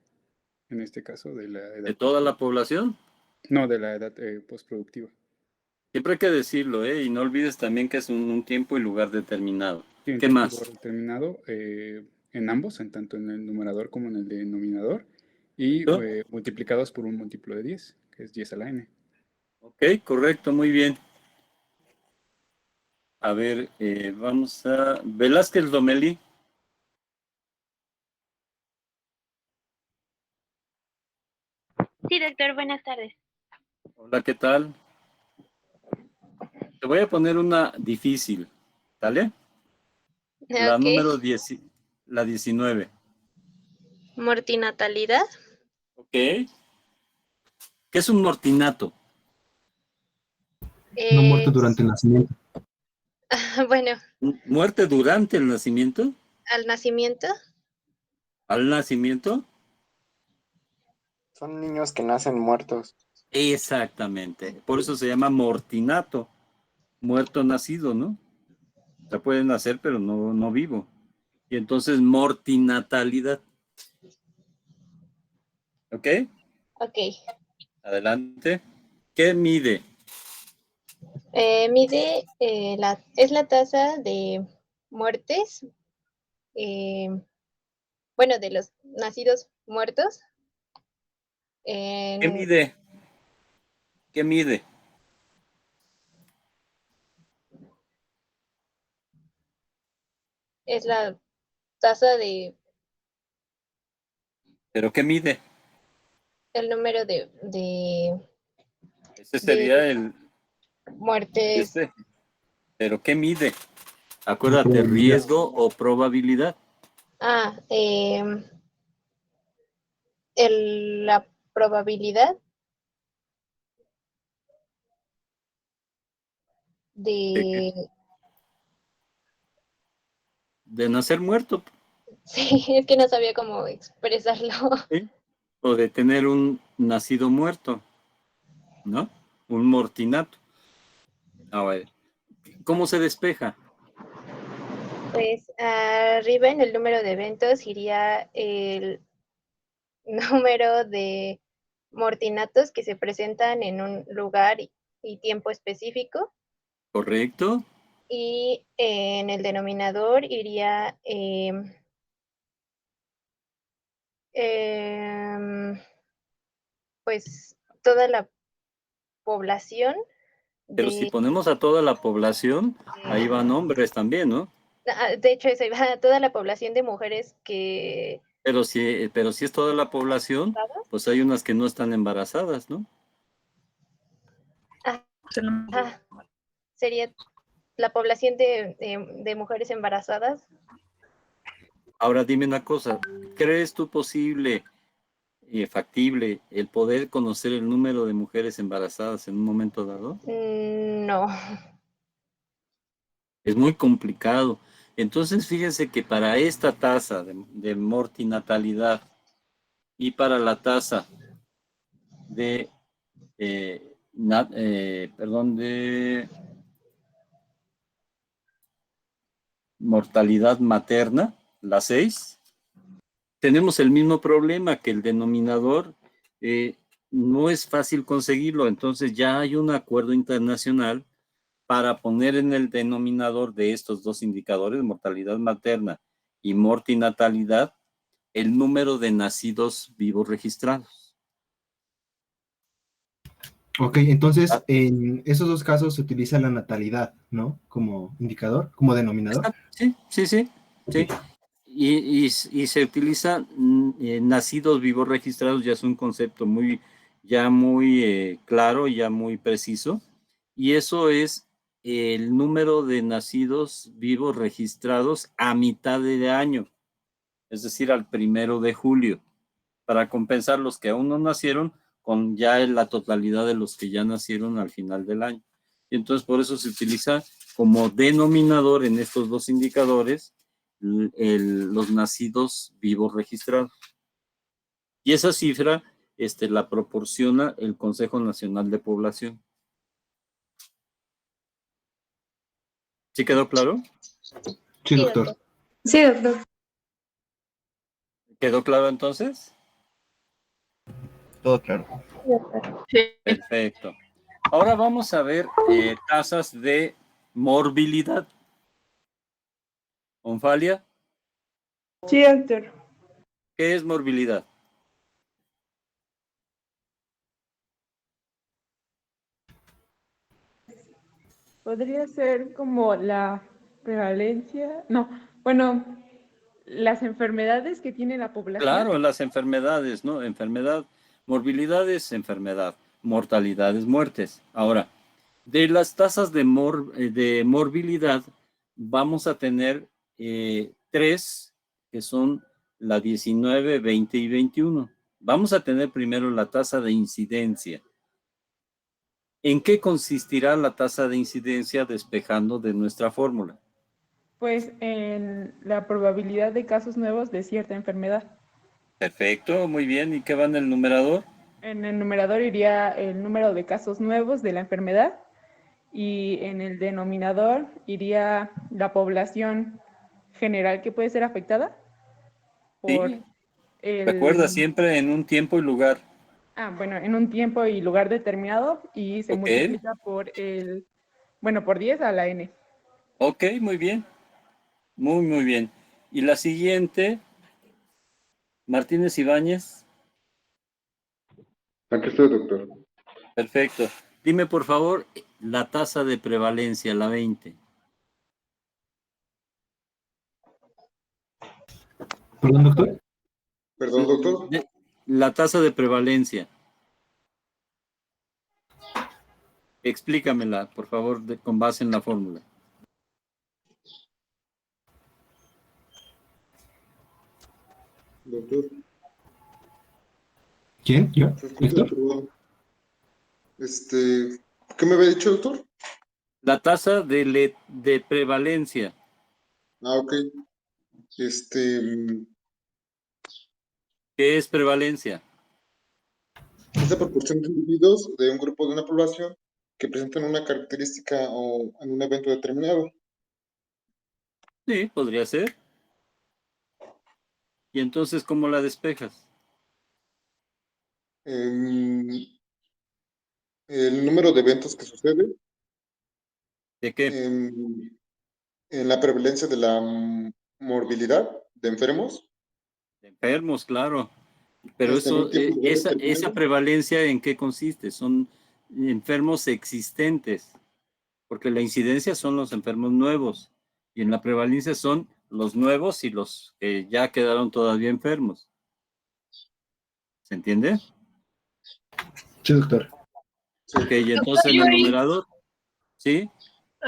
en este caso de la edad ¿De toda la población? no, de la edad postproductiva. Siempre hay que decirlo, ¿eh? Y no olvides también que es un tiempo y lugar determinado. Sí, en ¿Qué tiempo y más? lugar determinado, en ambos, tanto en el numerador como en el denominador, y ¿Listo? multiplicados por un múltiplo de 10, que es 10 a la n. Ok, correcto, muy bien. A ver, vamos a... Velázquez Lomelí. Sí, doctor, buenas tardes. Hola, ¿qué tal? Te voy a poner una difícil, ¿vale? La Ok. número 10, la 19. Mortinatalidad. Ok. ¿Qué es un mortinato? No muerto Es, durante el nacimiento. bueno, ¿Muerte durante el nacimiento? al nacimiento. ¿Al nacimiento? Son niños que nacen muertos. Exactamente. Por eso se llama mortinato. Muerto nacido, ¿no? O sea, puede nacer, pero no vivo. Y entonces mortinatalidad. ¿Ok? Ok. Adelante. ¿Qué mide? Mide, es la tasa de muertes, bueno, de los nacidos muertos. ¿Qué mide? ¿Qué mide? Es la tasa de ¿Pero qué mide? el número Ese de sería el... muertes. ¿Pero qué mide? La Acuérdate, probabilidad. riesgo o probabilidad. La probabilidad de... De nacer muerto, Sí, es que no sabía cómo expresarlo. ¿sí? O de tener un nacido muerto, ¿no? Un mortinato. A ver, ¿cómo se despeja? Pues arriba en el número de eventos iría el número de mortinatos que se presentan en un lugar y tiempo específico. ¿Correcto? Y en el denominador iría pues toda la población Pero si de... ponemos a toda la población, ahí van hombres también, ¿no? De hecho, eso iba toda la población de mujeres que... Pero si es toda la población, pues hay unas que no están embarazadas, ¿no? Sería la población de mujeres embarazadas. Ahora dime una cosa, ¿crees tú posible y factible el poder conocer el número de mujeres embarazadas en un momento dado? No. Es muy complicado. Entonces, fíjense que para esta tasa de mortinatalidad y para la tasa de, de mortalidad materna, la 6, tenemos el mismo problema que el denominador. No es fácil conseguirlo, entonces ya hay un acuerdo internacional para poner en el denominador de estos dos indicadores, mortalidad materna y mortinatalidad, el número de nacidos vivos registrados. Ok, entonces en esos dos casos se utiliza la natalidad, ¿no? Como indicador, como denominador. Sí. Y se utiliza nacidos vivos registrados, ya es un concepto muy claro, ya muy preciso. Y eso es el número de nacidos vivos registrados a mitad de año. es decir, al 1 de julio, para compensar los que aún no nacieron con ya la totalidad de los que ya nacieron al final del año. Y entonces por eso se utiliza como denominador en estos dos indicadores los nacidos vivos registrados. Y esa cifra la proporciona el Consejo Nacional de Población. ¿Sí quedó claro? Sí, doctor. Sí, doctor. ¿Quedó claro entonces? Todo claro. Perfecto. Ahora vamos a ver tasas de morbilidad. ¿Onfalia? Sí, doctor. ¿Qué es morbilidad? Podría ser como la prevalencia, no, bueno, las enfermedades que tiene la población. Claro, las enfermedades, ¿no? Enfermedad, morbilidad es enfermedad, mortalidad es muertes. Ahora, de las tasas de morbilidad, vamos a tener 3, que son la 19, 20 y 21. Vamos a tener primero la tasa de incidencia. ¿En qué consistirá la tasa de incidencia despejando de nuestra fórmula? Pues en la probabilidad de casos nuevos de cierta enfermedad. Perfecto, muy bien. ¿Y qué va en el numerador? En el numerador iría el número de casos nuevos de la enfermedad y en el denominador iría la población general que puede ser afectada por Sí. Recuerda siempre en un tiempo y lugar. bueno, en un tiempo y lugar determinado y se Ok. multiplica por por 10 a la n. Ok, muy bien. Muy, muy bien. Y la siguiente, Martínez Ibáñez. Aquí estoy, doctor. Perfecto. Dime, por favor, la tasa de prevalencia, la 20. ¿Perdón, doctor? Perdón, doctor. La tasa de prevalencia. Explícamela, por favor, con base en la fórmula. Doctor. ¿Quién? ¿Yo? ¿Víctor? Perdón. ¿Qué me había dicho, doctor? La tasa de prevalencia. Ah, ok. ¿Qué es prevalencia? Es la proporción de individuos de un grupo de una población que presentan una característica o en un evento determinado. Sí, podría ser. ¿Y entonces cómo la despejas? El número de eventos que sucede. ¿De qué? En la prevalencia de la morbilidad de enfermos. De enfermos, claro. Pero En un tiempo y lugar esa determinado. prevalencia, ¿en qué consiste? Son enfermos existentes, porque la incidencia son los enfermos nuevos y en la prevalencia son los nuevos y los que ya quedaron todavía enfermos. ¿Se entiende? Sí, doctor. Ok, y entonces en el numerador, ¿sí?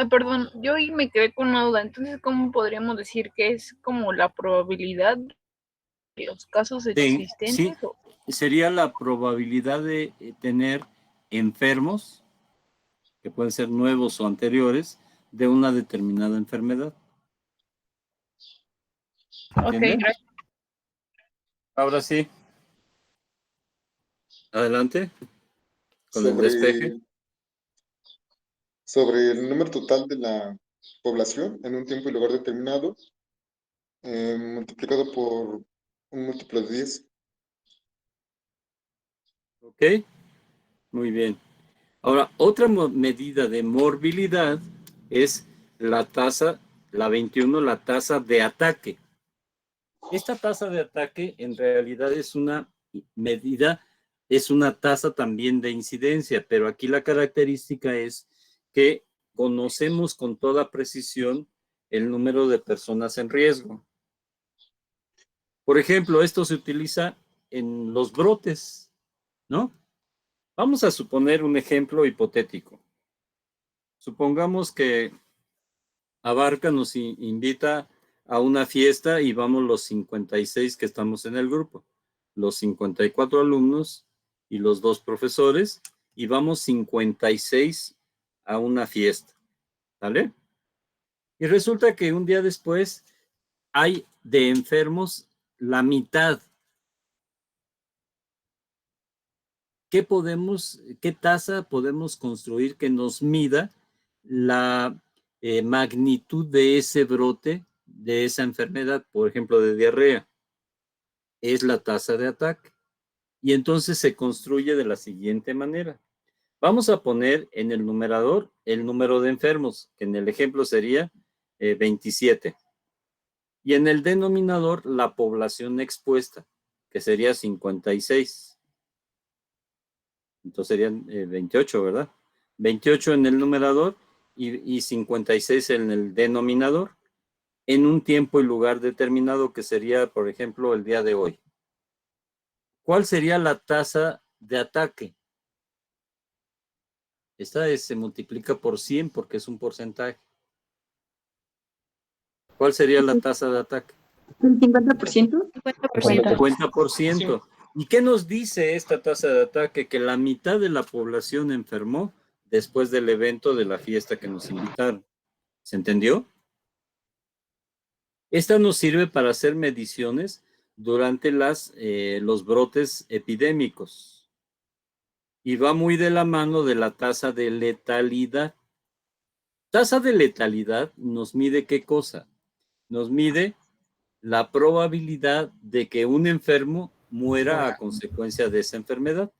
Perdón, yo ahí me quedé con una duda. Entonces, ¿cómo podríamos decir que es como la probabilidad de los casos Sí, existentes? sería la probabilidad de tener enfermos, que pueden ser nuevos o anteriores, de una determinada enfermedad. Ok, ¿Entiendes? gracias. Ahora sí. Adelante. Con el despeje. Sobre el número total de la población en un tiempo y lugar determinado, multiplicado por un múltiplo de 10. Ok. Muy bien. Ahora, otra medida de morbilidad es la tasa, la 21, la tasa de ataque. Esta tasa de ataque en realidad es una medida, es una tasa también de incidencia, pero aquí la característica es que conocemos con toda precisión el número de personas en riesgo. Por ejemplo, esto se utiliza en los brotes, ¿no? Vamos a suponer un ejemplo hipotético. Supongamos que Abarca nos invita a una fiesta y vamos los 56 que estamos en el grupo, los 54 alumnos y los 2 profesores, y vamos 56 a una fiesta, ¿vale? Y resulta que un día después hay de enfermos la mitad. ¿Qué tasa podemos construir que nos mida la magnitud de ese brote, de esa enfermedad, por ejemplo, de diarrea? Es la tasa de ataque. Y entonces se construye de la siguiente manera. Vamos a poner en el numerador el número de enfermos, que en el ejemplo sería 27. Y en el denominador la población expuesta, que sería 56. Entonces serían 28, ¿verdad? 28 en el numerador y 56 en el denominador, en un tiempo y lugar determinado que sería, por ejemplo, el día de hoy. ¿Cuál sería la tasa de ataque? Esta se multiplica por 100 porque es un porcentaje. ¿Cuál sería la tasa de ataque? ¿Un 50%? 50%. ¿Y qué nos dice esta tasa de ataque? Que la mitad de la población enfermó después del evento de la fiesta que nos invitaron. ¿Se entendió? Esta nos sirve para hacer mediciones durante los brotes epidémicos. Y va muy de la mano de la tasa de letalidad. Tasa de letalidad nos mide ¿qué cosa? Nos mide la probabilidad de que un enfermo muera a consecuencia de esa enfermedad.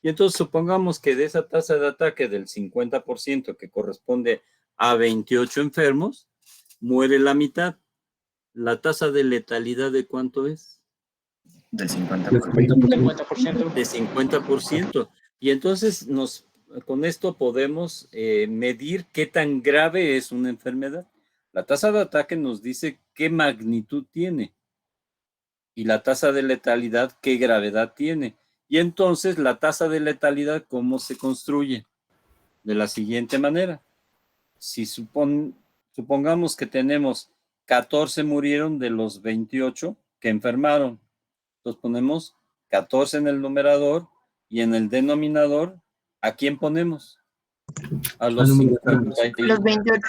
Y entonces supongamos que de esa tasa de ataque del 50%, que corresponde a 28 enfermos, muere la mitad. ¿La tasa de letalidad de cuánto es? Del 50%. De 50%. Y entonces con esto podemos medir qué tan grave es una enfermedad. La tasa de ataque nos dice qué magnitud tiene y la tasa de letalidad qué gravedad tiene. Y entonces la tasa de letalidad, ¿cómo se construye? De la siguiente manera. Si supongamos que tenemos 14 murieron de los 28 que enfermaron, entonces ponemos 14 en el numerador y en el denominador, ¿a quién ponemos? A los 58. Los 28.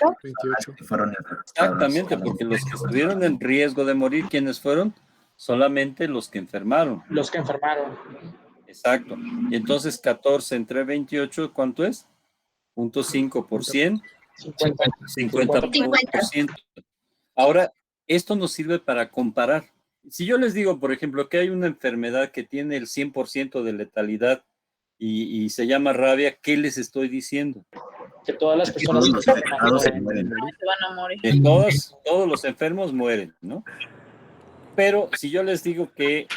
Exactamente, porque los que estuvieron en riesgo de morir, ¿quiénes fueron? Solamente los que enfermaron. Los que enfermaron. Exacto. Y entonces 14 entre 28, ¿cuánto es? 0.5%. 50%. Ahora, esto nos sirve para comparar. Si yo les digo, por ejemplo, que hay una enfermedad que tiene el 100% de letalidad y se llama rabia, ¿qué les estoy diciendo? Que todas las personas se van a morir. Que todos los enfermos mueren, ¿no? Pero si yo les digo que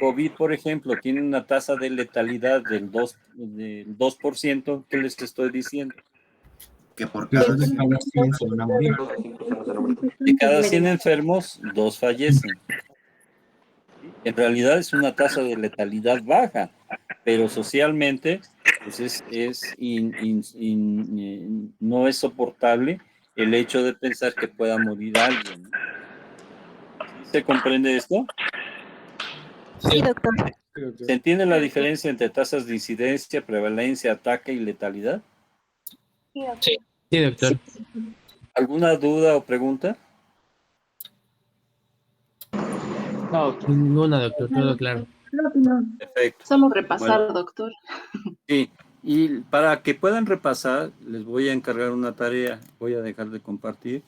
COVID, por ejemplo, tiene una tasa de letalidad del 2%, ¿qué les estoy diciendo? Que por cada 100 se van a morir. De cada 100 enfermos, 2 fallecen. En realidad es una tasa de letalidad baja, pero socialmente pues no es soportable el hecho de pensar que pueda morir alguien, ¿no? ¿Se comprende esto? Sí, doctor. ¿Se entiende la diferencia entre tasas de incidencia, prevalencia, ataque y letalidad? Sí, doctor. ¿Alguna duda o pregunta? No, ninguna, doctor, todo claro. Perfecto. Solo repasar, Bueno, doctor. sí, y para que puedan repasar, les voy a encargar una tarea. Voy a dejar de compartir.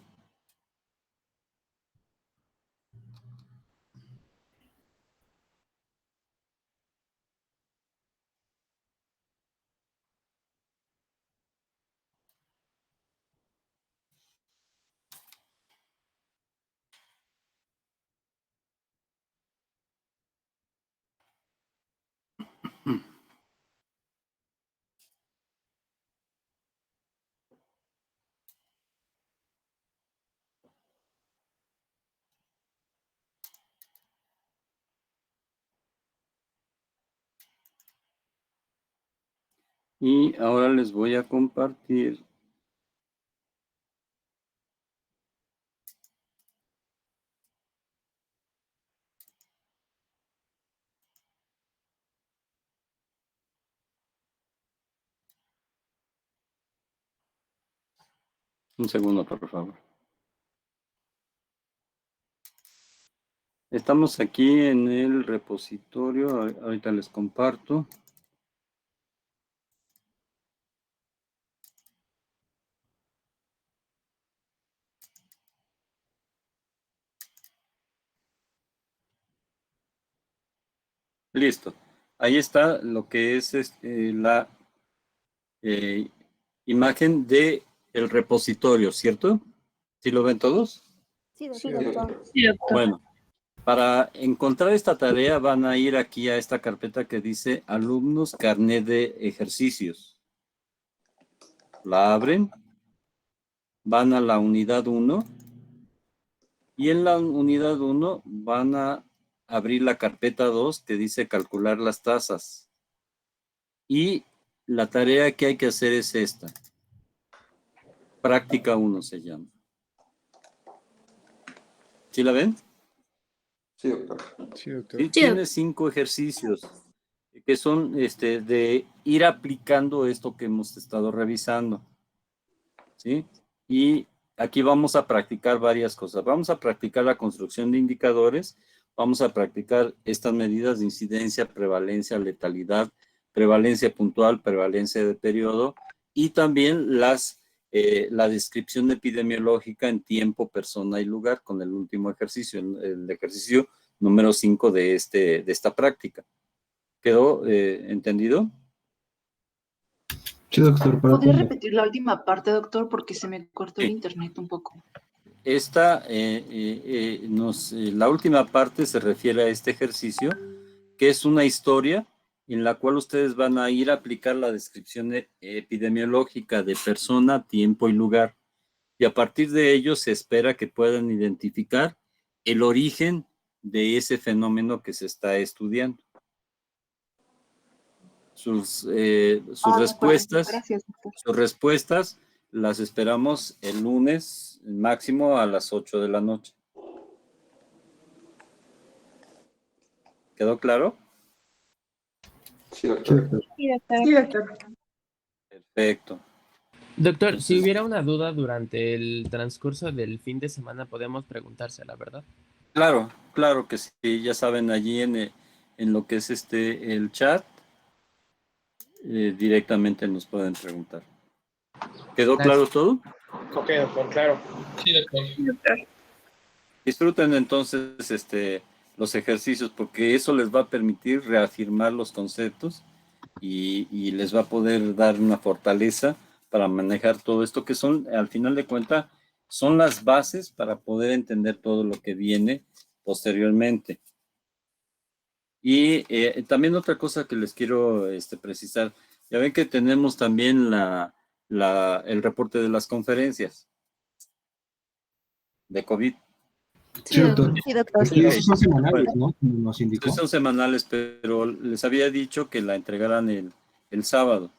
Y ahora les voy a compartir Un segundo, por favor. Estamos aquí en el repositorio. Ahorita les comparto. Listo. Ahí está lo que es la imagen de el repositorio, ¿cierto? ¿Sí lo ven todos? Sí, doctor. Sí, doctor. Bueno, para encontrar esta tarea van a ir aquí a esta carpeta que dice alumnos carnet de ejercicios. La abren, van a la unidad 1 y en la unidad 1 van a abrir la carpeta 2 que dice calcular las tasas. Y la tarea que hay que hacer es esta. Práctica 1 se llama. ¿Sí la ven? Sí, doctor. Sí, doctor. Sí, tiene 5 ejercicios que son de ir aplicando esto que hemos estado revisando. ¿Sí? Y aquí vamos a practicar varias cosas. Vamos a practicar la construcción de indicadores, vamos a practicar estas medidas de incidencia, prevalencia, letalidad, prevalencia puntual, prevalencia de periodo y también la descripción epidemiológica en tiempo, persona y lugar con el último ejercicio, el ejercicio número 5 de esta práctica. ¿Quedó entendido? Sí, doctor. ¿Podría repetir la última parte, doctor? Porque se me cortó el internet un poco. La última parte se refiere a este ejercicio, que es una historia en la cual ustedes van a ir a aplicar la descripción epidemiológica de persona, tiempo y lugar. Y a partir de ello se espera que puedan identificar el origen de ese fenómeno que se está estudiando. Sus respuestas, gracias, doctor. sus respuestas las esperamos el lunes máximo a las 8 de la noche. ¿Quedó claro? Sí, doctor. Sí, doctor. Sí, doctor. Perfecto. Doctor, si hubiera una duda durante el transcurso del fin de semana, podemos preguntársela, ¿verdad? Claro, claro que sí. Ya saben, allí en lo que es el chat, directamente nos pueden preguntar. ¿Quedó claro todo? Ok, doctor, claro. Sí, doctor. Disfruten entonces los ejercicios porque eso les va a permitir reafirmar los conceptos y les va a poder dar una fortaleza para manejar todo esto que son, al final de cuentas, son las bases para poder entender todo lo que viene posteriormente. Y también otra cosa que les quiero precisar, ya ven que tenemos también el reporte de las conferencias de COVID. Sí, doctor. Sí, doctor. Sí, esos son semanales, ¿no? Nos indicó. Son semanales, pero les había dicho que la entregaran el sábado,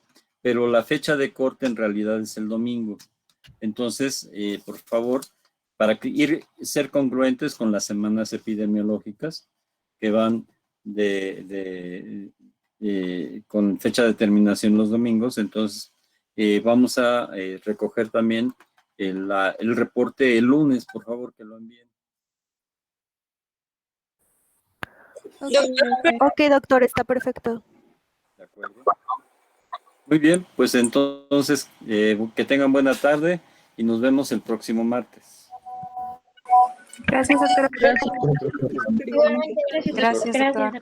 pero la fecha de corte en realidad es el domingo. Entonces, por favor, para ser congruentes con las semanas epidemiológicas que van con fecha de terminación los domingos, entonces vamos a recoger también el reporte el lunes, por favor, que lo envíen. Ok, doctor, está perfecto. ¿De acuerdo? Muy bien, pues entonces que tengan buena tarde y nos vemos el próximo martes. Gracias, doctor. Igualmente, gracias. Gracias, doctor.